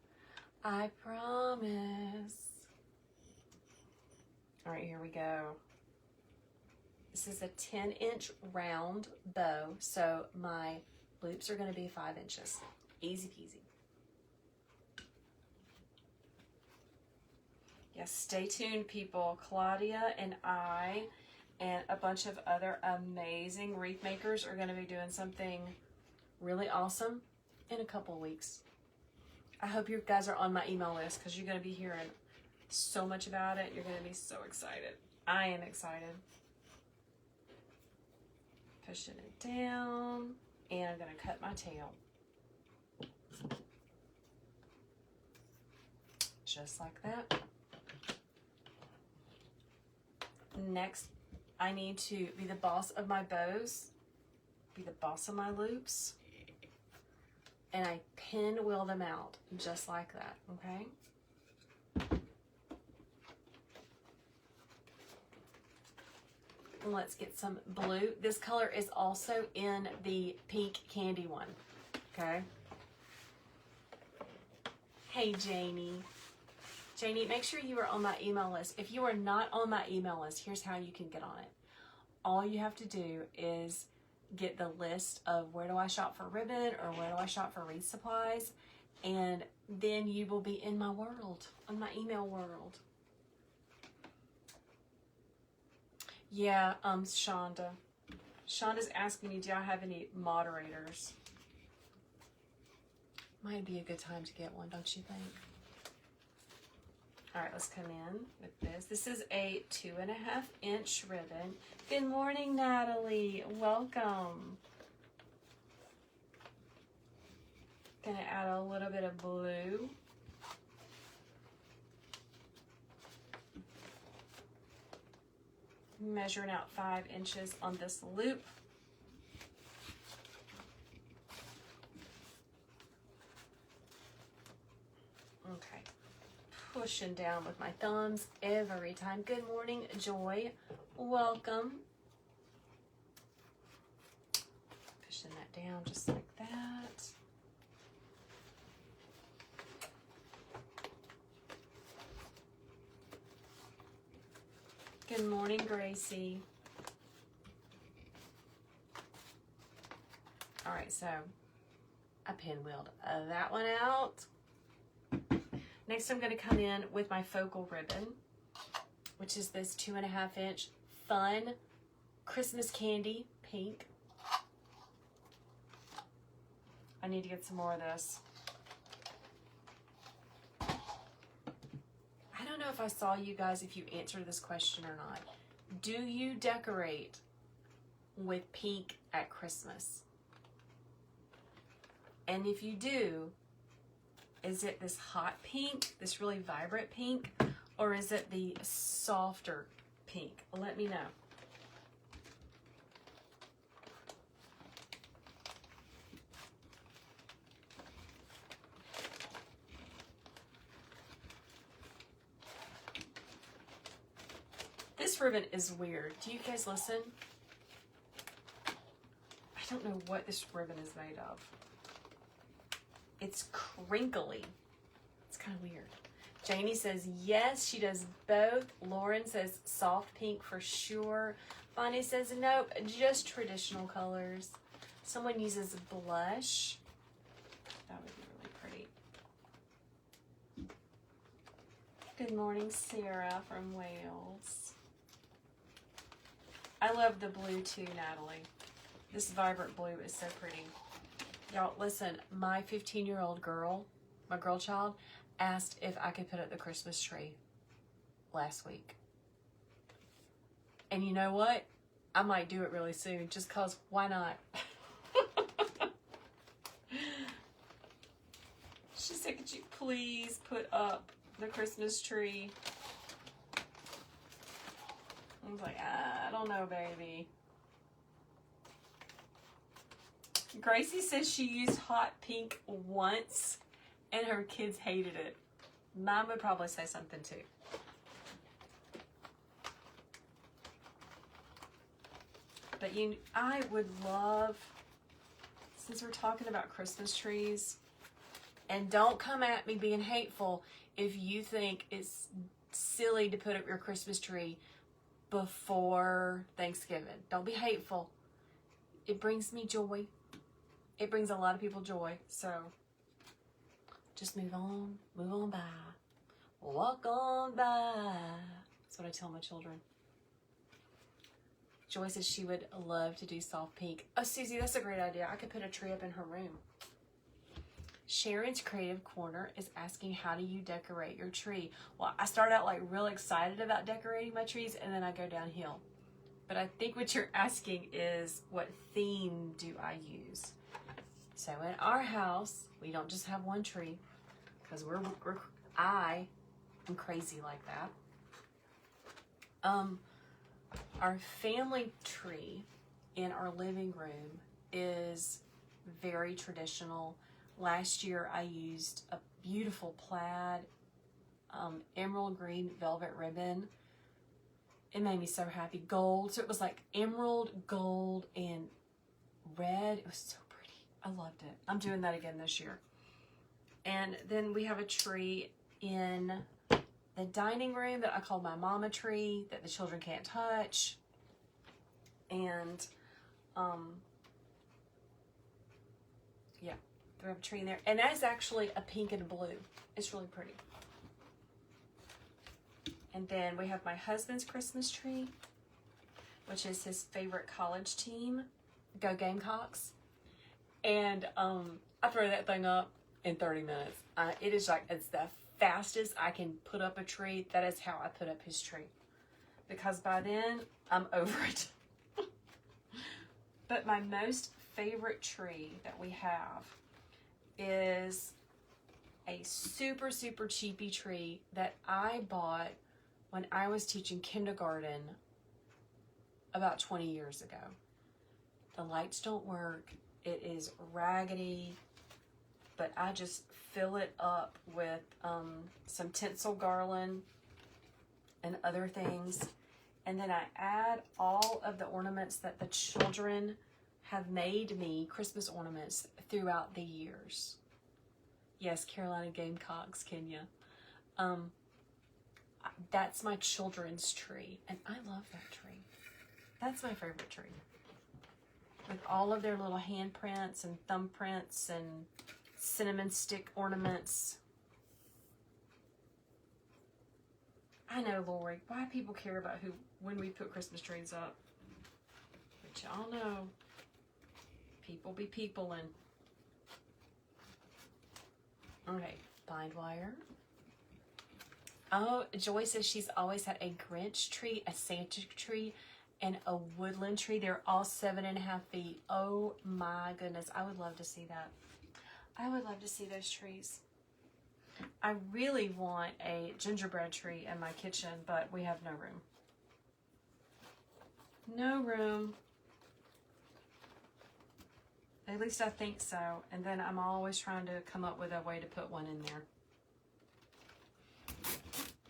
I promise. All right, here we go. This is a 10-inch round bow, so my loops are going to be 5 inches. Easy peasy. Yes, stay tuned, people. Claudia and I and a bunch of other amazing wreath makers are going to be doing something really awesome in a couple of weeks. I hope you guys are on my email list because you're going to be hearing so much about it. You're going to be so excited. I am excited. Pushing it down, and I'm going to cut my tail. Just like that. Next, I need to be the boss of my bows, be the boss of my loops, and I pinwheel them out just like that, okay? And let's get some blue. This color is also in the pink candy one, okay? Hey, Janie. Janie, make sure you are on my email list. If you are not on my email list, here's how you can get on it. All you have to do is get the list of where do I shop for ribbon or where do I shop for wreath supplies, and then you will be in my world, on my email world. Yeah, Shonda. Shonda's asking me, do I have any moderators? Might be a good time to get one, don't you think? All right, let's come in with this. This is a 2.5 inch ribbon. Good morning, Natalie. Welcome. Gonna add a little bit of blue. Measuring out 5 inches on this loop. Okay. Pushing down with my thumbs every time. Good morning, Joy. Welcome. Pushing that down just like that. Good morning, Gracie. All right, so I pinwheeled that one out. Next, I'm going to come in with my focal ribbon, which is this 2.5 inch fun Christmas candy pink. I need to get some more of this. I don't know if I saw you guys, if you answered this question or not. Do you decorate with pink at Christmas? And if you do, is it this hot pink, this really vibrant pink, or is it the softer pink? Let me know. This ribbon is weird. Do you guys listen? I don't know what this ribbon is made of. It's crinkly. It's kind of weird. Janie says yes, she does both. Lauren says soft pink for sure. Bonnie says nope, just traditional colors. Someone uses blush. That would be really pretty. Good morning, Sarah from Wales. I love the blue too, Natalie. This vibrant blue is so pretty. Y'all, listen, my 15-year-old girl, my girl child, asked if I could put up the Christmas tree last week. And you know what? I might do it really soon, just because why not? She said, could you please put up the Christmas tree? I was like, I don't know, baby. Gracie says she used hot pink once and her kids hated it. Mine would probably say something too. But I would love, since we're talking about Christmas trees, and don't come at me being hateful if you think it's silly to put up your Christmas tree before Thanksgiving. Don't be hateful. It brings me joy. It brings a lot of people joy. So just move on by. Walk on by. That's what I tell my children. Joy says she would love to do soft pink. Oh, Susie, that's a great idea. I could put a tree up in her room. Sharon's Creative Corner is asking, how do you decorate your tree? Well, I start out like real excited about decorating my trees, and then I go downhill. But I think what you're asking is, what theme do I use? So in our house, we don't just have one tree, because I am crazy like that. Our family tree in our living room is very traditional. Last year I used a beautiful plaid emerald green velvet ribbon. It made me so happy. Gold, so it was like emerald, gold, and red. It was so pretty. I loved it. I'm doing that again this year. And then we have a tree in the dining room that I call my mama tree, that the children can't touch. And yeah, we have a tree in there, and that's actually a pink and blue. It's really pretty. And then we have my husband's Christmas tree, which is his favorite college team, Go Gamecocks. And I throw that thing up in 30 minutes. It is like, it's the fastest I can put up a tree. That is how I put up his tree, because by then I'm over it. But my most favorite tree that we have is a super, super cheapy tree that I bought when I was teaching kindergarten about 20 years ago. The lights don't work. It is raggedy, but I just fill it up with some tinsel garland and other things. And then I add all of the ornaments that the children have made me, Christmas ornaments, throughout the years. Yes, Carolina Gamecocks, Kenya. That's my children's tree, and I love that tree. That's my favorite tree. With all of their little handprints and thumbprints and cinnamon stick ornaments. I know, Lori, why people care about when we put Christmas trees up. But y'all know, people be peopling. Okay, bind wire. Oh, Joy says she's always had a Grinch tree, a Santa tree, and a woodland tree. They're all 7.5 feet. Oh my goodness, I would love to see that. I would love to see those trees. I really want a gingerbread tree in my kitchen, but we have no room. No room. At least I think so. And then I'm always trying to come up with a way to put one in there.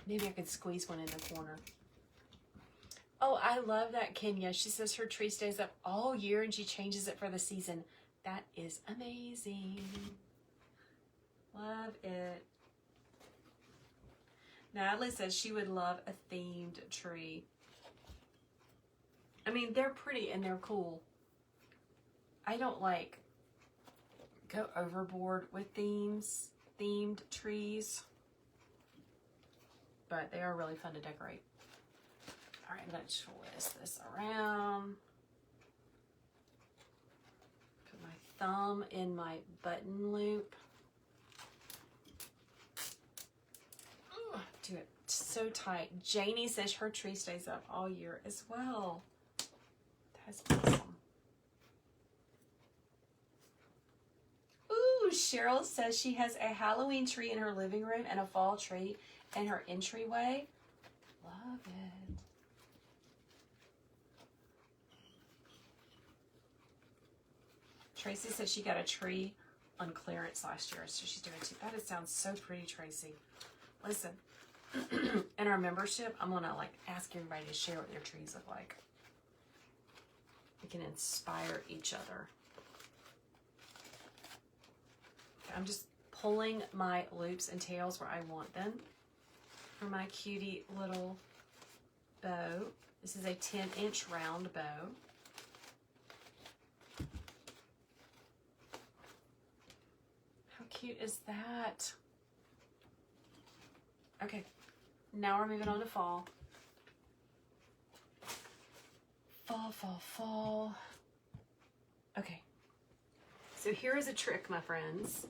Maybe I could squeeze one in the corner. Oh, I love that, Kenya. She says her tree stays up all year and she changes it for the season. That is amazing. Love it. Natalie says she would love a themed tree. I mean, they're pretty and they're cool. I don't like go overboard with themed trees, but they are really fun to decorate. All right, I'm going to twist this around. Put my thumb in my button loop. Do it so tight. Janie says her tree stays up all year as well. That's awesome. Ooh, Cheryl says she has a Halloween tree in her living room and a fall tree in her entryway. Love it. Tracy said she got a tree on clearance last year, so she's doing too. That sounds so pretty, Tracy. Listen, in our membership, I'm gonna ask everybody to share what their trees look like. We can inspire each other. Okay, I'm just pulling my loops and tails where I want them for my cutie little bow. This is a 10-inch round bow. How cute is that? Okay, now we're moving on to fall. Fall, fall, fall. Okay. So here is a trick, my friends.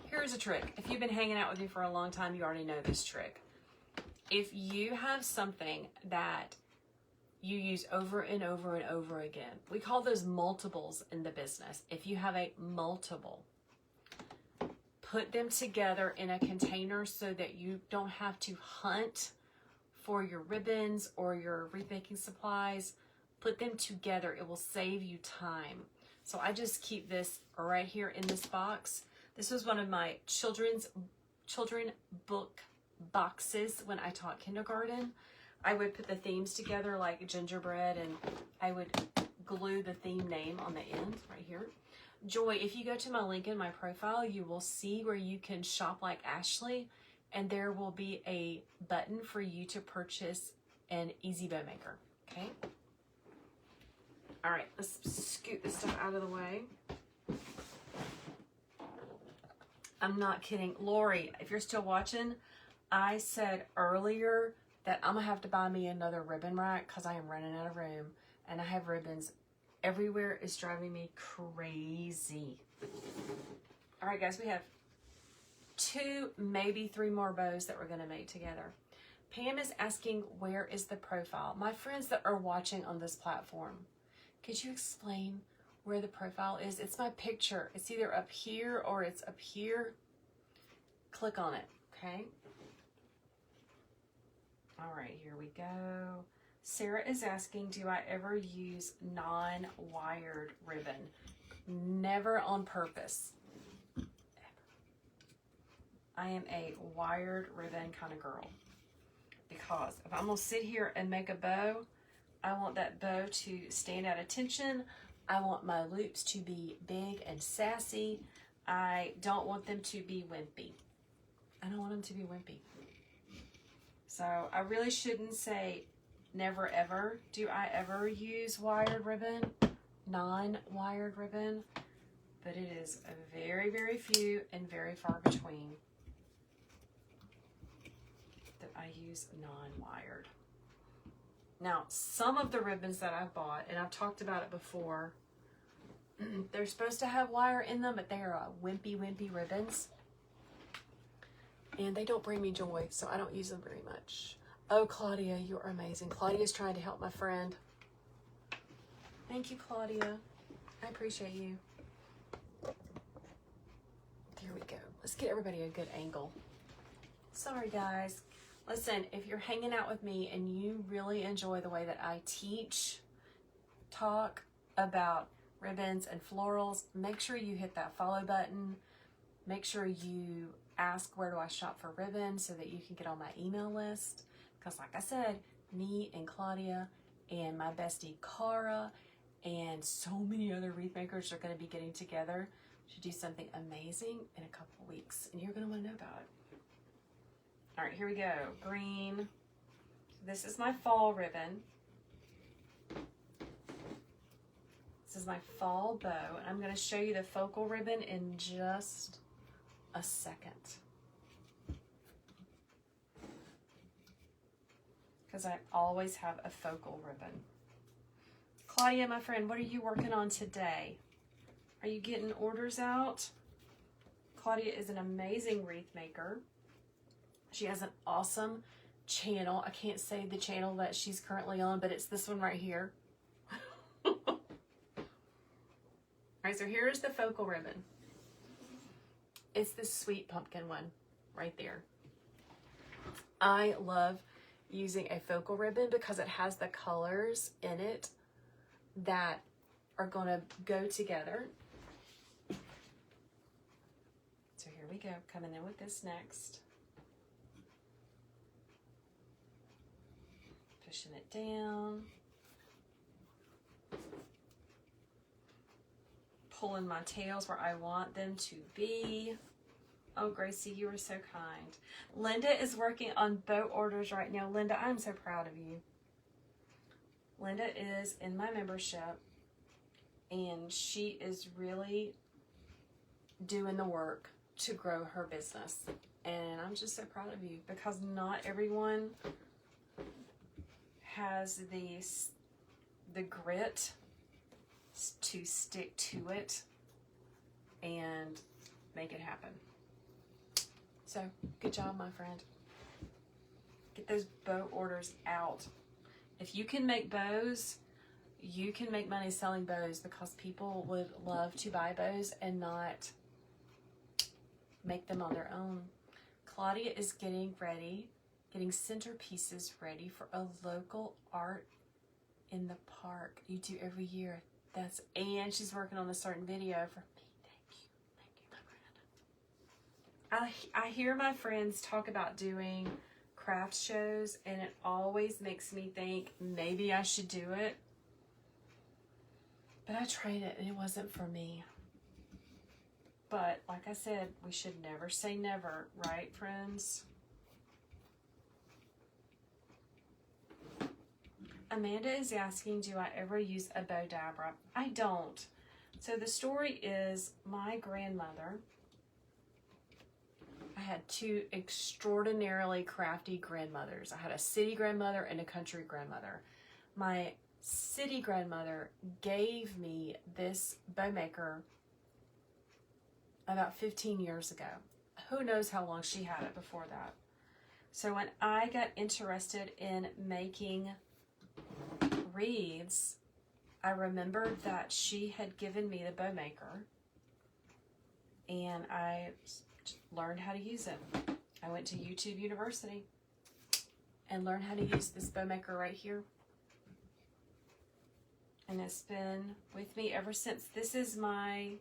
Here's a trick. If you've been hanging out with me for a long time, you already know this trick. If you have something that you use over and over and over again, we call those multiples in the business. If you have a multiple, put them together in a container so that you don't have to hunt for your ribbons or your wreath making supplies. Put them together. It will save you time. So I just keep this right here in this box. This was one of my children book boxes when I taught kindergarten. I would put the themes together like gingerbread, and I would glue the theme name on the end right here. Joy, if you go to my link in my profile, you will see where you can shop like Ashley, and there will be a button for you to purchase an easy bow maker. Okay. All right, let's scoot this stuff out of the way. I'm not kidding. Lori, if you're still watching, I said earlier that I'm gonna have to buy me another ribbon rack because I am running out of room and I have ribbons everywhere. It's driving me crazy. All right, guys, we have 2, maybe 3 more bows that we're gonna make together. Pam is asking, where is the profile? My friends that are watching on this platform, could you explain where the profile is? It's my picture. It's either up here or it's up here. Click on it, okay? All right, here we go. Sarah is asking, do I ever use non-wired ribbon? Never on purpose. Ever. I am a wired ribbon kind of girl. Because if I'm gonna sit here and make a bow, I want that bow to stand at attention. I want my loops to be big and sassy. I don't want them to be wimpy. I don't want them to be wimpy. So I really shouldn't say never ever. Do I ever use wired ribbon? Non-wired ribbon? But it is a very, very few and very far between that I use non-wired. Now, some of the ribbons that I've bought, and I've talked about it before, they're supposed to have wire in them, but they are wimpy, wimpy ribbons. And they don't bring me joy, so I don't use them very much. Oh, Claudia, you are amazing. Claudia's trying to help my friend. Thank you, Claudia. I appreciate you. There we go. Let's get everybody a good angle. Sorry, guys. Listen, if you're hanging out with me and you really enjoy the way that I teach, talk about ribbons and florals, make sure you hit that follow button. Make sure you ask where do I shop for ribbons so that you can get on my email list. Because like I said, me and Claudia and my bestie Cara and so many other wreath makers are going to be getting together to do something amazing in a couple weeks. And you're going to want to know about it. All right, here we go. Green. This is my fall ribbon. This is my fall bow. And I'm going to show you the focal ribbon in just a second. Because I always have a focal ribbon. Claudia, my friend, what are you working on today? Are you getting orders out? Claudia is an amazing wreath maker. She has an awesome channel. I can't say the channel that she's currently on, but it's this one right here. All right, so here's the focal ribbon. It's the sweet pumpkin one right there. I love using a focal ribbon because it has the colors in it that are going to go together. So here we go, coming in with this next. Pushing it down. Pulling my tails where I want them to be. Oh, Gracie, you are so kind. Linda is working on boat orders right now. Linda, I'm so proud of you. Linda is in my membership, and she is really doing the work to grow her business. And I'm just so proud of you, because not everyone has the grit to stick to it and make it happen. So, good job, my friend. Get those bow orders out. If you can make bows, you can make money selling bows, because people would love to buy bows and not make them on their own. Claudia is getting centerpieces ready for a local art in the park you do every year. And she's working on a certain video for me. Thank you, my friend. I hear my friends talk about doing craft shows, and it always makes me think maybe I should do it. But I tried it and it wasn't for me. But like I said, we should never say never, right, friends? Amanda is asking, do I ever use a bow dabber? I don't. So the story is, my grandmother, I had two extraordinarily crafty grandmothers. I had a city grandmother and a country grandmother. My city grandmother gave me this bow maker about 15 years ago. Who knows how long she had it before that. So when I got interested in making wreaths, I remembered that she had given me the bow maker, and I learned how to use it. I went to YouTube University and learned how to use this bow maker right here. And it's been with me ever since. This is my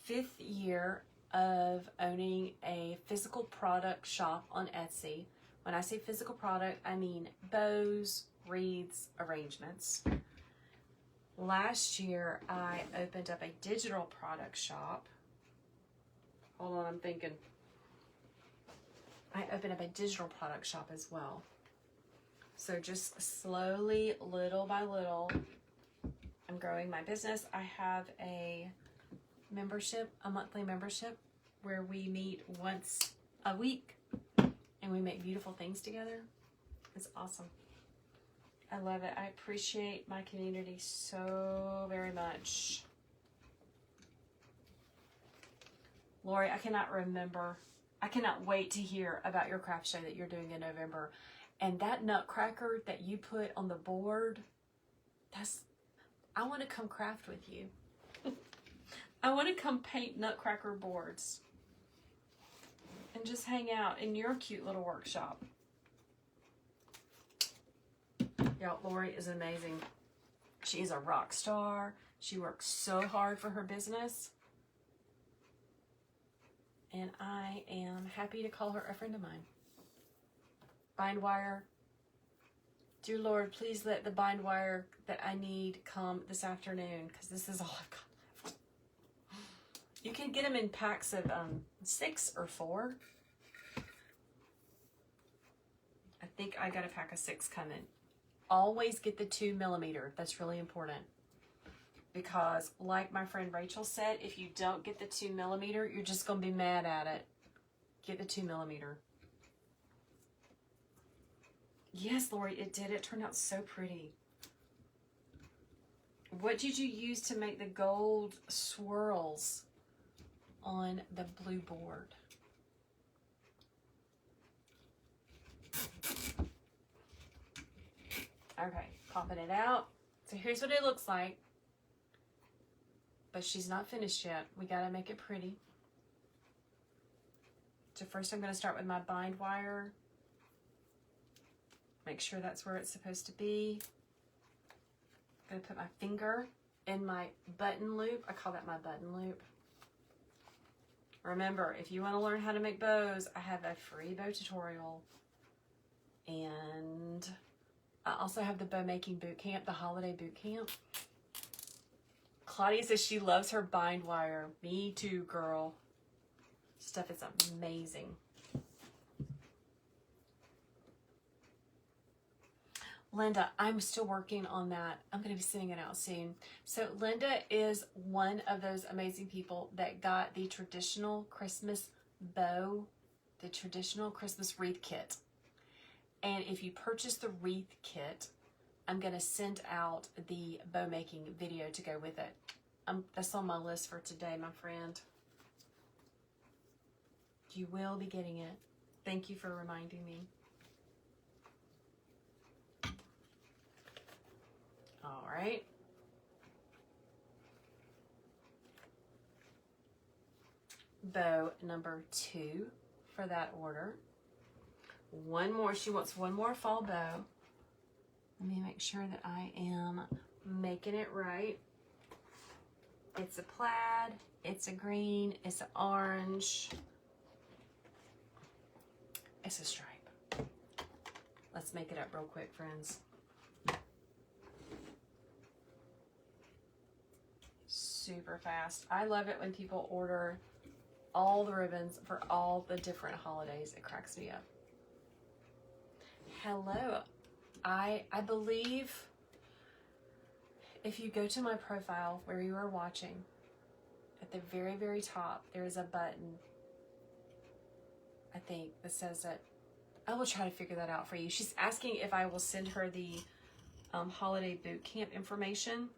5th year of owning a physical product shop on Etsy. When I say physical product, I mean bows, wreaths, arrangements. Last year, I opened up a digital product shop. Hold on, I'm thinking. I opened up a digital product shop as well. So just slowly, little by little, I'm growing my business. I have a membership, a monthly membership, where we meet once a week and we make beautiful things together. It's awesome. I love it. I appreciate my community so very much. Lori, I cannot wait to hear about your craft show that you're doing in November. And that nutcracker that you put on the board, I want to come craft with you. I want to come paint nutcracker boards and just hang out in your cute little workshop. Y'all, Lori is amazing. She is a rock star. She works so hard for her business. And I am happy to call her a friend of mine. Bind wire. Dear Lord, please let the bind wire that I need come this afternoon, because this is all I've got left. You can get them in packs of 6 or 4. I think I got a pack of 6 coming. Always get the 2mm. That's really important. Because like my friend Rachel said, if you don't get the 2mm, you're just going to be mad at it. Get the 2mm. Yes, Lori, it did. It turned out so pretty. What did you use to make the gold swirls on the blue board? Okay, popping it out. So here's what it looks like. But she's not finished yet. We gotta make it pretty. So first I'm gonna start with my bind wire. Make sure that's where it's supposed to be. I'm gonna put my finger in my button loop. I call that my button loop. Remember, if you want to learn how to make bows, I have a free bow tutorial. And I also have the bow making boot camp, the holiday boot camp. Claudia says she loves her bind wire. Me too, girl. Stuff is amazing. Linda, I'm still working on that. I'm going to be sending it out soon. So Linda is one of those amazing people that got the traditional Christmas bow, the traditional Christmas wreath kit. And if you purchase the wreath kit, I'm going to send out the bow making video to go with it. That's on my list for today, my friend. You will be getting it. Thank you for reminding me. All right. Bow number 2 for that order. One more. She wants one more fall bow. Let me make sure that I am making it right. It's a plaid. It's a green. It's an orange. It's a stripe. Let's make it up real quick, friends. Super fast. I love it when people order all the ribbons for all the different holidays. It cracks me up. Hello. I believe if you go to my profile where you are watching, at the very, very top, there is a button, I think, that says that. I will try to figure that out for you. She's asking if I will send her the holiday boot camp information.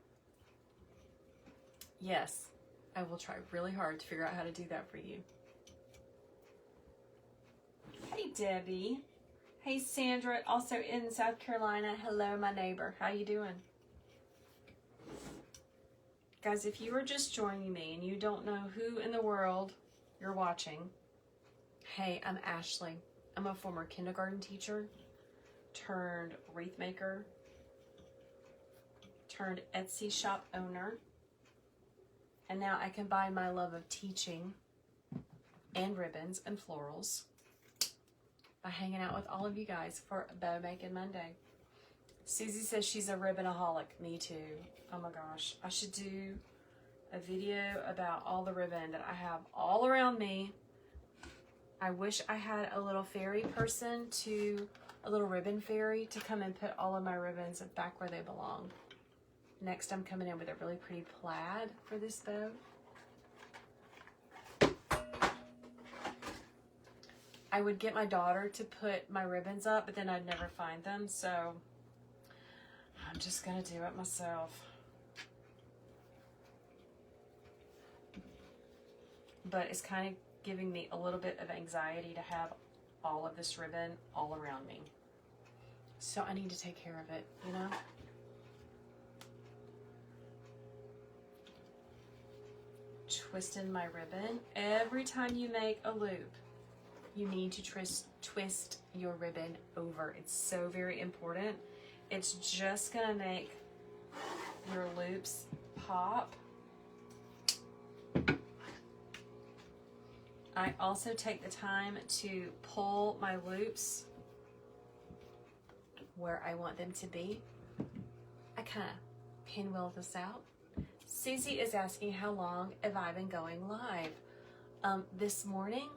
Yes, I will try really hard to figure out how to do that for you. Hey, Debbie. Hey, Sandra, also in South Carolina. Hello, my neighbor. How you doing? Guys, if you are just joining me and you don't know who in the world you're watching, hey, I'm Ashley. I'm a former kindergarten teacher, turned wreath maker, turned Etsy shop owner, and now I combine my love of teaching and ribbons and florals by hanging out with all of you guys for Bow Making Monday. Susie says she's a ribbonaholic. Me too. Oh my gosh. I should do a video about all the ribbon that I have all around me. I wish I had a little fairy person a little ribbon fairy to come and put all of my ribbons back where they belong. Next, I'm coming in with a really pretty plaid for this bow. I would get my daughter to put my ribbons up, but then I'd never find them, so I'm just gonna do it myself. But it's kind of giving me a little bit of anxiety to have all of this ribbon all around me. So I need to take care of it, you know? Twisting my ribbon. Every time you make a loop, you need to twist your ribbon over. It's so very important. It's just gonna make your loops pop. I also take the time to pull my loops where I want them to be. I kind of pinwheel this out. Susie is asking how long have I been going live? This morning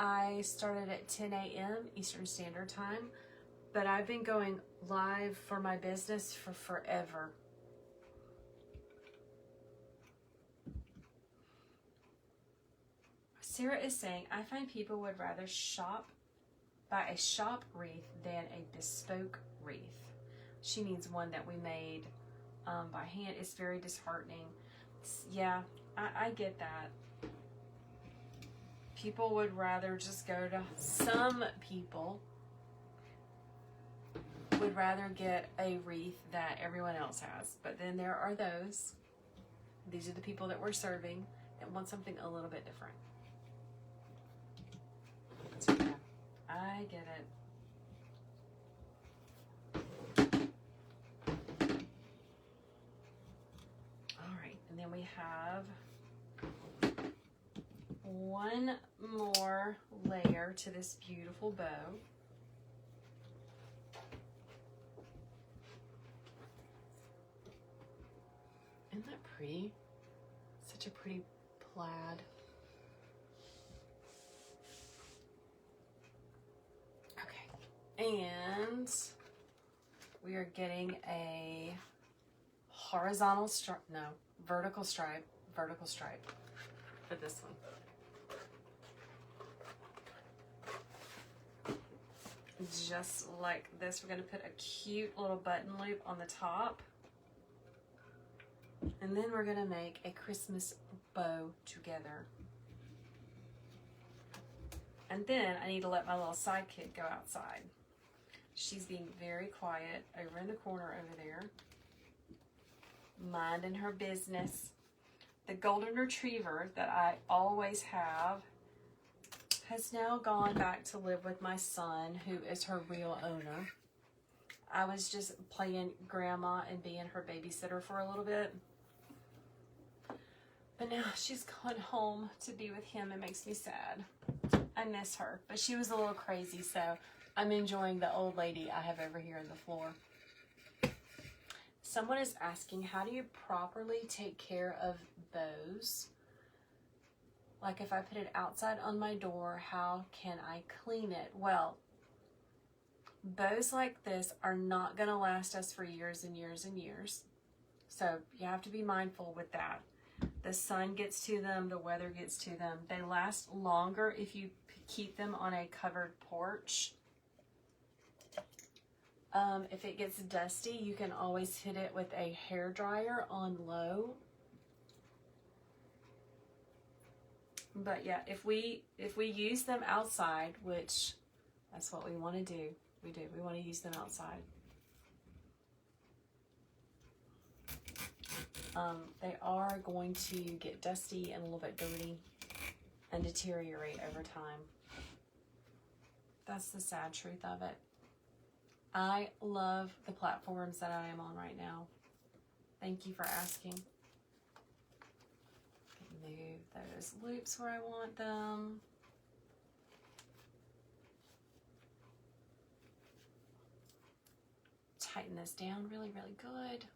I started at 10 a.m. Eastern Standard Time, but I've been going live for my business for forever. Sarah is saying, I find people would rather buy a shop wreath than a bespoke wreath. She means one that we made by hand. It's very disheartening. Yeah, I get that. People would rather just go to, some people would rather get a wreath that everyone else has. But then there are these are the people that we're serving, that want something a little bit different. So yeah, I get it. All right, and then we have one more layer to this beautiful bow. Isn't that pretty? Such a pretty plaid. Okay, and we are getting a vertical stripe for this one. Just like this, we're going to put a cute little button loop on the top. And then we're going to make a Christmas bow together. And then I need to let my little sidekick go outside. She's being very quiet over in the corner over there, minding her business. The golden retriever that I always have has now gone back to live with my son, who is her real owner. I was just playing grandma and being her babysitter for a little bit. But now she's gone home to be with him. It makes me sad. I miss her, but she was a little crazy, so I'm enjoying the old lady I have over here on the floor. Someone is asking, how do you properly take care of bows? Like if I put it outside on my door, how can I clean it? Well, bows like this are not going to last us for years and years and years. So you have to be mindful with that. The sun gets to them, the weather gets to them. They last longer if you keep them on a covered porch. If it gets dusty, you can always hit it with a hair dryer on low. But yeah, if we use them outside, which that's what we want to do, we want to use them outside. They are going to get dusty and a little bit dirty and deteriorate over time. That's the sad truth of it. I love the platforms that I am on right now. Thank you for asking. Move those loops where I want them. Tighten this down really, really good.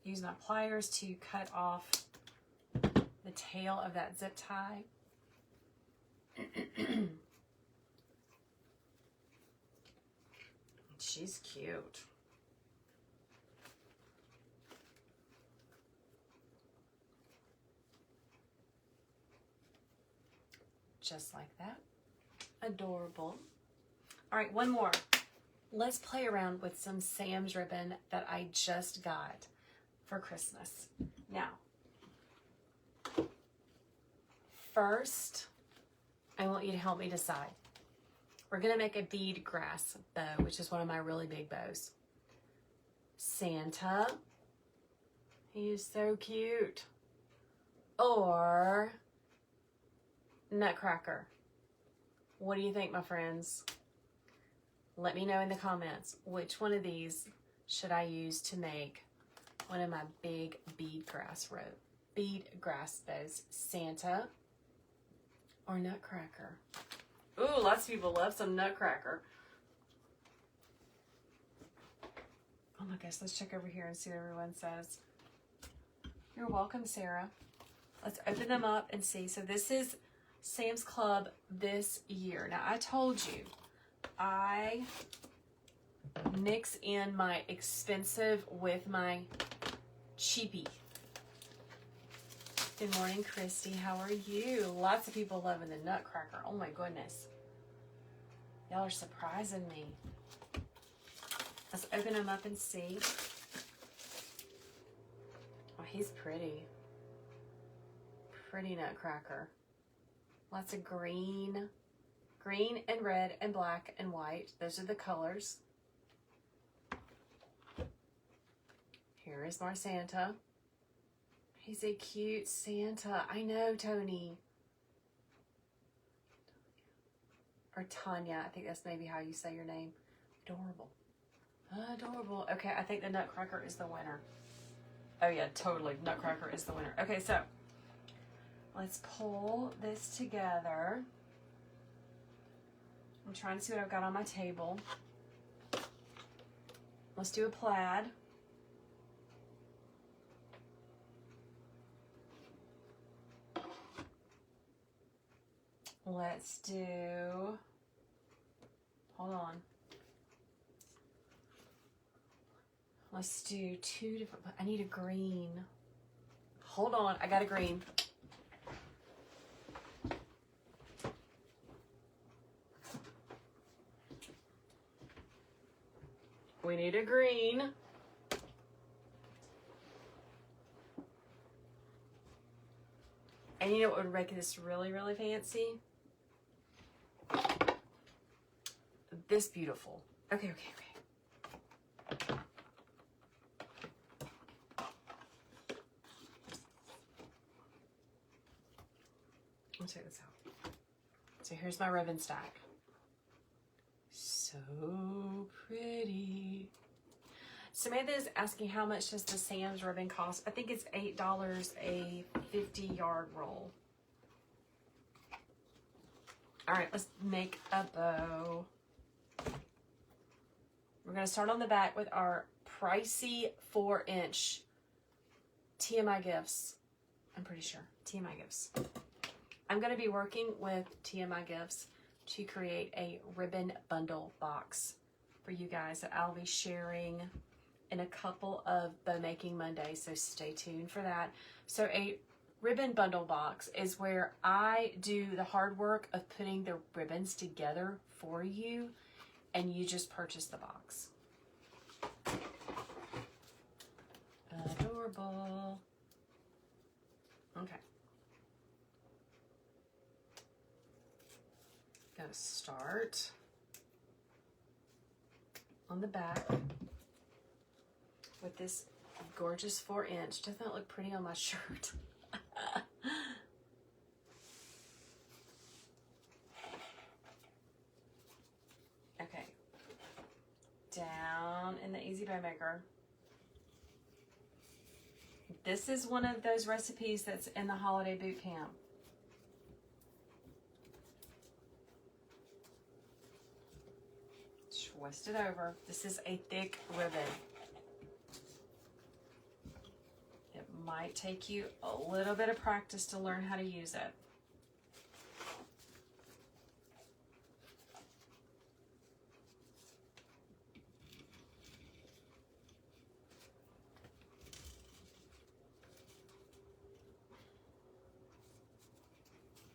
Use my pliers to cut off the tail of that zip tie. She's cute. Just like that. Adorable. All right, one more. Let's play around with some Sam's ribbon that I just got for Christmas. Now, first, I want you to help me decide. We're going to make a bead grass bow, which is one of my really big bows. Santa. He is so cute. Or Nutcracker. What do you think, my friends? Let me know in the comments which one of these should I use to make one of my big bead grass bows. Santa or Nutcracker? Ooh, lots of people love some Nutcracker. Oh my gosh, let's check over here and see what everyone says. You're welcome, Sarah. Let's open them up and see. So this is Sam's Club this year. Now, I told you, I mix in my expensive with my cheapy. Good morning, Christy. How are you? Lots of people loving the Nutcracker. Oh my goodness. Y'all are surprising me. Let's open them up and see. Oh, he's pretty. Pretty Nutcracker. Lots of green. Green and red and black and white. Those are the colors. Here is our Santa. He's a cute Santa. I know, Tony. Or Tanya. I think that's maybe how you say your name. Adorable. Adorable. Okay, I think the Nutcracker is the winner. Oh yeah, totally. Nutcracker is the winner. Okay, so let's pull this together. I'm trying to see what I've got on my table. Let's do a plaid. Let's do, hold on. Let's do 2 different, I need a green. Hold on, I got a green. We need a green. And you know what would make this really, really fancy? This beautiful. Okay. Let me check this out. So here's my ribbon stack. So pretty. Samantha is asking how much does the Sam's ribbon cost? I think it's $8 a 50-yard roll. All right, let's make a bow. We're going to start on the back with our pricey 4-inch TMI Gifts. I'm pretty sure. TMI Gifts. I'm going to be working with TMI Gifts to create a ribbon bundle box for you guys that I'll be sharing in a couple of Bow Making Mondays, so stay tuned for that. So a ribbon bundle box is where I do the hard work of putting the ribbons together for you, and you just purchase the box. Adorable. Okay. Gonna start on the back with this gorgeous 4-inch. Doesn't that look pretty on my shirt? Okay. Down in the Easy Bow Maker. This is one of those recipes that's in the holiday boot camp. Twist it over. This is a thick ribbon. It might take you a little bit of practice to learn how to use it.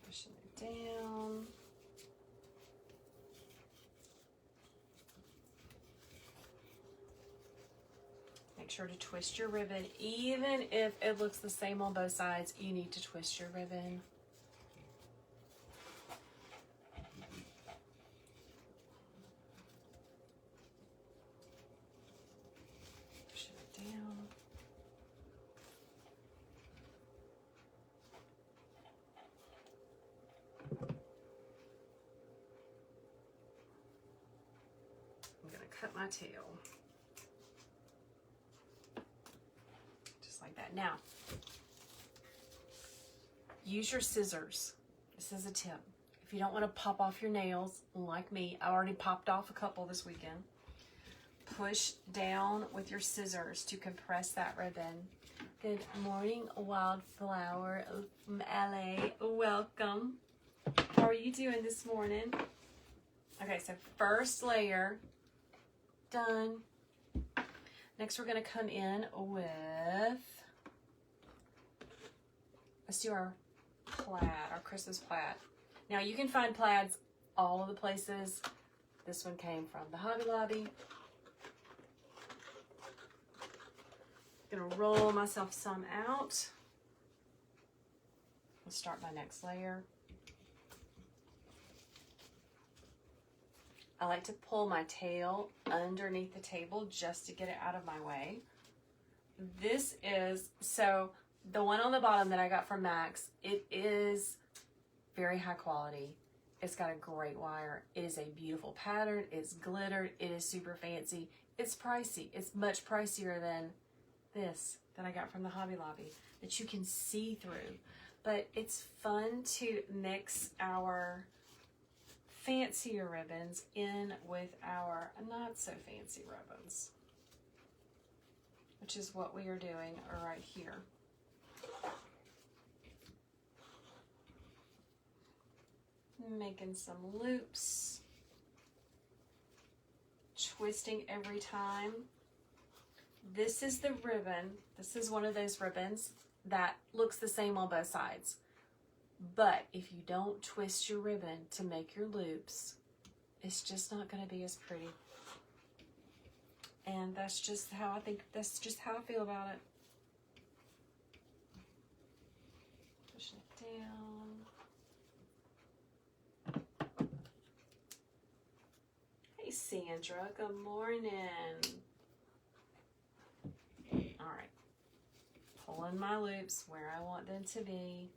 Pushing it down. Make sure to twist your ribbon. Even if it looks the same on both sides, you need to twist your ribbon. Push it down. I'm going to cut my tail. Like that. Now, use your scissors. This is a tip. If you don't want to pop off your nails, like me, I already popped off a couple this weekend. Push down with your scissors to compress that ribbon. Good morning, Wildflower from LA. Welcome. How are you doing this morning? Okay, so first layer done. Next, we're going to come in with, let's do our plaid, our Christmas plaid. Now, you can find plaids all of the places. This one came from the Hobby Lobby. I'm going to roll myself some out. Let's start my next layer. I like to pull my tail underneath the table just to get it out of my way. This is, so the one on the bottom that I got from Max, it is very high quality. It's got a great wire. It is a beautiful pattern. It's glittered. It is super fancy. It's pricey. It's much pricier than this that I got from the Hobby Lobby that you can see through. But it's fun to mix our fancier ribbons in with our not so fancy ribbons, which is what we are doing right here. Making some loops, twisting every time. This is the ribbon. This is one of those ribbons that looks the same on both sides. But if you don't twist your ribbon to make your loops, it's just not going to be as pretty. And that's just how I feel about it. Push it down. Hey Sandra, good morning. All right. Pulling my loops where I want them to be.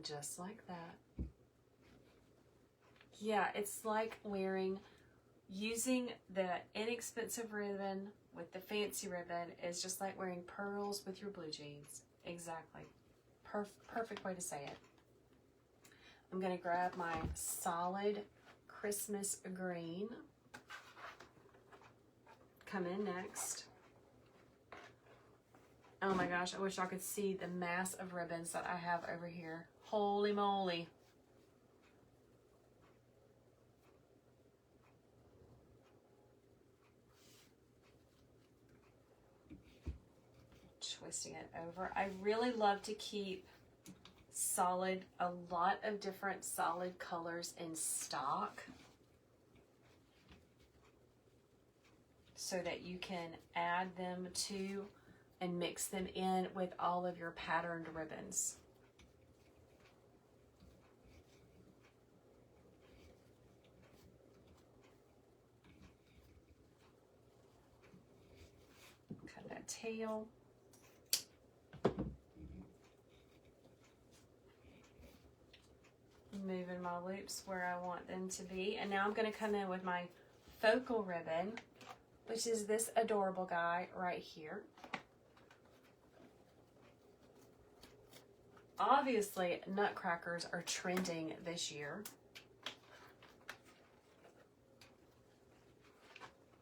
Just like that. Yeah, it's like using the inexpensive ribbon with the fancy ribbon is just like wearing pearls with your blue jeans. Exactly. Perfect way to say it. I'm going to grab my solid Christmas green. Come in next. Oh my gosh, I wish I could see the mass of ribbons that I have over here. Holy moly. Twisting it over. I really love to keep a lot of different solid colors in stock so that you can add them to and mix them in with all of your patterned ribbons. Cut that tail. Moving my loops where I want them to be. And now I'm going to come in with my focal ribbon, which is this adorable guy right here. Obviously, nutcrackers are trending this year.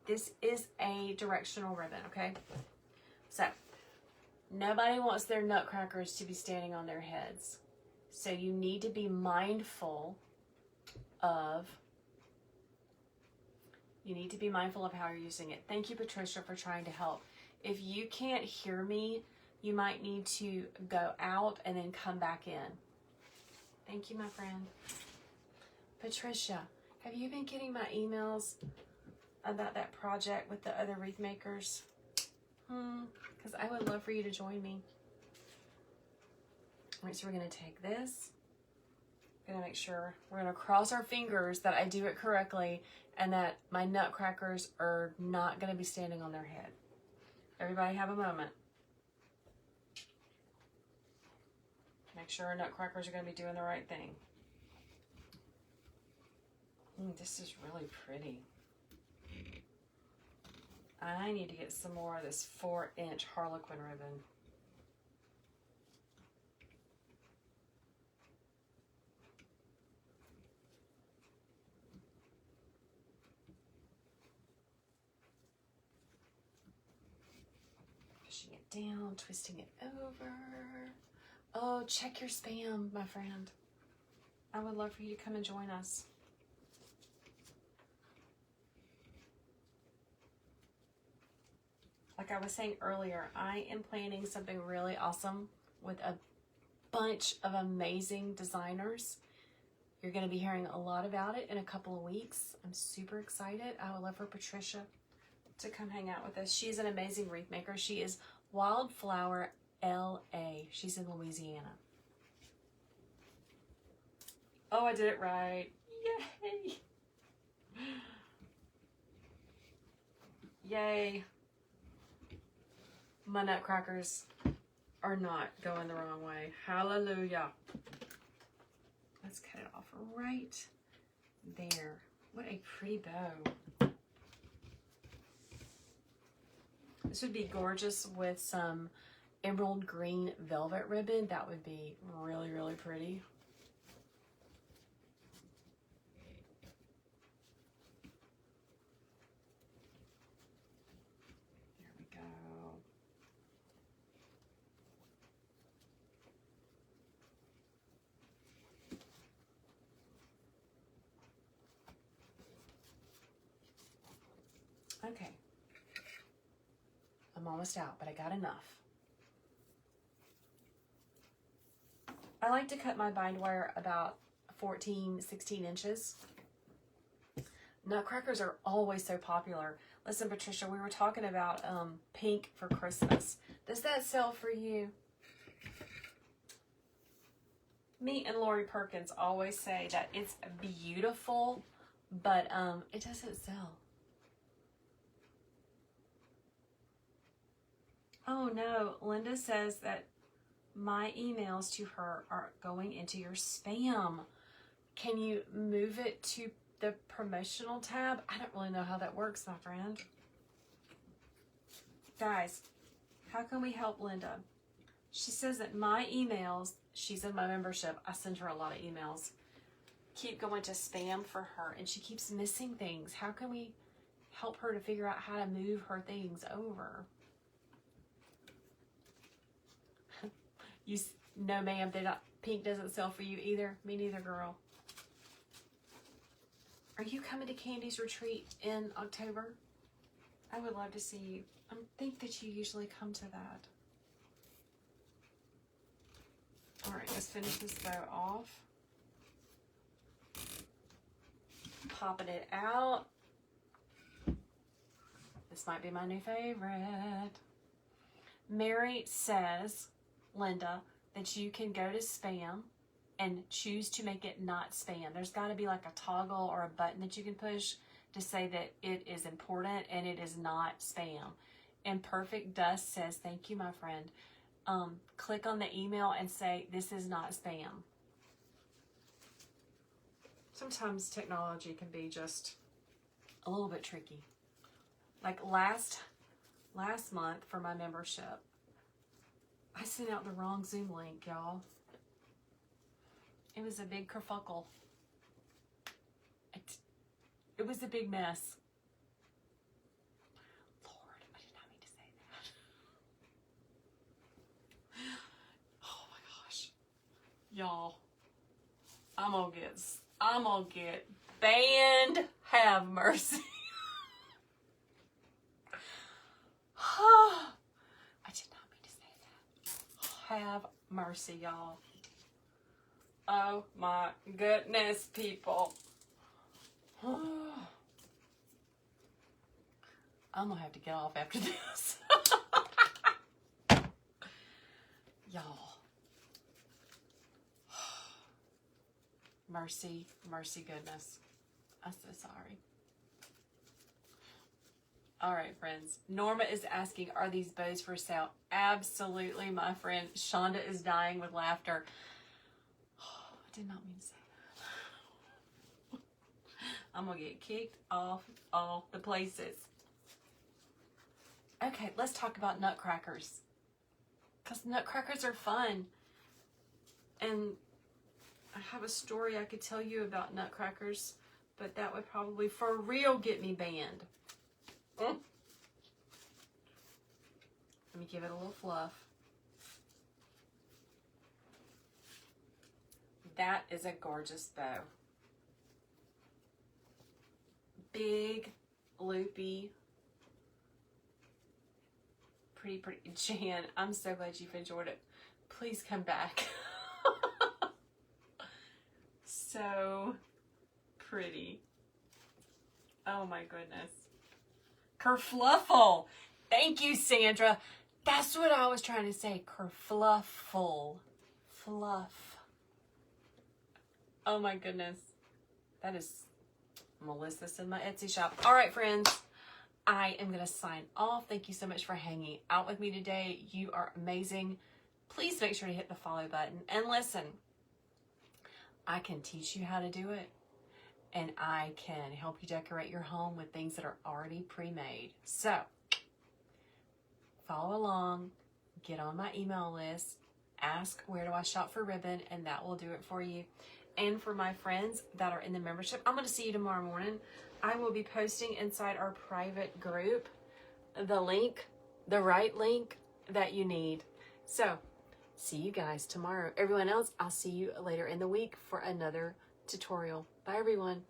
This is a directional ribbon, okay? So, nobody wants their nutcrackers to be standing on their heads. So you need to be mindful of how you're using it. Thank you, Patricia, for trying to help. If you can't hear me, you might need to go out and then come back in. Thank you, my friend. Patricia, have you been getting my emails about that project with the other wreath makers? Because I would love for you to join me. All right, so we're going to take this. We're going to make sure, we're going to cross our fingers that I do it correctly and that my nutcrackers are not going to be standing on their head. Everybody have a moment. Make sure our nutcrackers are going to be doing the right thing. This is really pretty. I need to get some more of this 4-inch Harlequin ribbon. Pushing it down, twisting it over. Oh, check your spam, my friend. I would love for you to come and join us. Like I was saying earlier, I am planning something really awesome with a bunch of amazing designers. You're going to be hearing a lot about it in a couple of weeks. I'm super excited. I would love for Patricia to come hang out with us. She's an amazing wreath maker. She is Wildflower LA. She's in Louisiana. Oh, I did it right. Yay. Yay. My nutcrackers are not going the wrong way. Hallelujah. Let's cut it off right there. What a pretty bow. This would be gorgeous with some emerald green velvet ribbon. That would be really, really pretty. There we go. I'm almost out, but I got enough. I like to cut my bind wire about 14, 16 inches. Nutcrackers are always so popular. Listen, Patricia, we were talking about pink for Christmas. Does that sell for you? Me and Lori Perkins always say that it's beautiful, but it doesn't sell. Oh no, Linda says that my emails to her are going into your spam. Can you move it to the promotional tab? I don't really know how that works, my friend. Guys, how can we help Linda? She says that my emails, she's in my membership, I send her a lot of emails, keep going to spam for her, and she keeps missing things. How can we help her to figure out how to move her things over? No, ma'am, pink doesn't sell for you either. Me neither, girl. Are you coming to Candy's retreat in October? I would love to see you. I think that you usually come to that. All right, let's finish this bow off. Popping it out. This might be my new favorite. Mary says, Linda, that you can go to spam and choose to make it not spam. There's got to be like a toggle or a button that you can push to say that it is important and it is not spam. And Perfect Dust says, thank you, my friend. Click on the email and say, this is not spam. Sometimes technology can be just a little bit tricky. Like last month for my membership, I sent out the wrong Zoom link, y'all. It was a big kerfuckle. It was a big mess. Lord, I did not mean to say that. Oh my gosh. Y'all, I'm gonna get banned. Have mercy. I did not mean to say that. Have mercy, y'all. Oh my goodness, people. I'm gonna have to get off after this. Y'all. Mercy, mercy, goodness. I'm so sorry. All right, friends. Norma is asking, are these bows for sale? Absolutely, my friend. Shonda is dying with laughter. I did not mean to say that. I'm going to get kicked off all the places. Okay, let's talk about nutcrackers. Because nutcrackers are fun. And I have a story I could tell you about nutcrackers, but that would probably for real get me banned. Let me give it a little fluff. That is a gorgeous bow. Big, loopy, pretty. Jan, I'm so glad you've enjoyed it. Please come back. So pretty. Oh my goodness. Kerfluffle. Thank you, Sandra. That's what I was trying to say. Kerfluffle. Fluff. Oh my goodness. That is, I'm going to list this in my Etsy shop. All right, friends. I am going to sign off. Thank you so much for hanging out with me today. You are amazing. Please make sure to hit the follow button. And listen, I can teach you how to do it. And I can help you decorate your home with things that are already pre-made. So, follow along, get on my email list, ask where do I shop for ribbon, and that will do it for you. And for my friends that are in the membership, I'm going to see you tomorrow morning. I will be posting inside our private group the link, the right link that you need. So, see you guys tomorrow. Everyone else, I'll see you later in the week for another tutorial. Bye, everyone.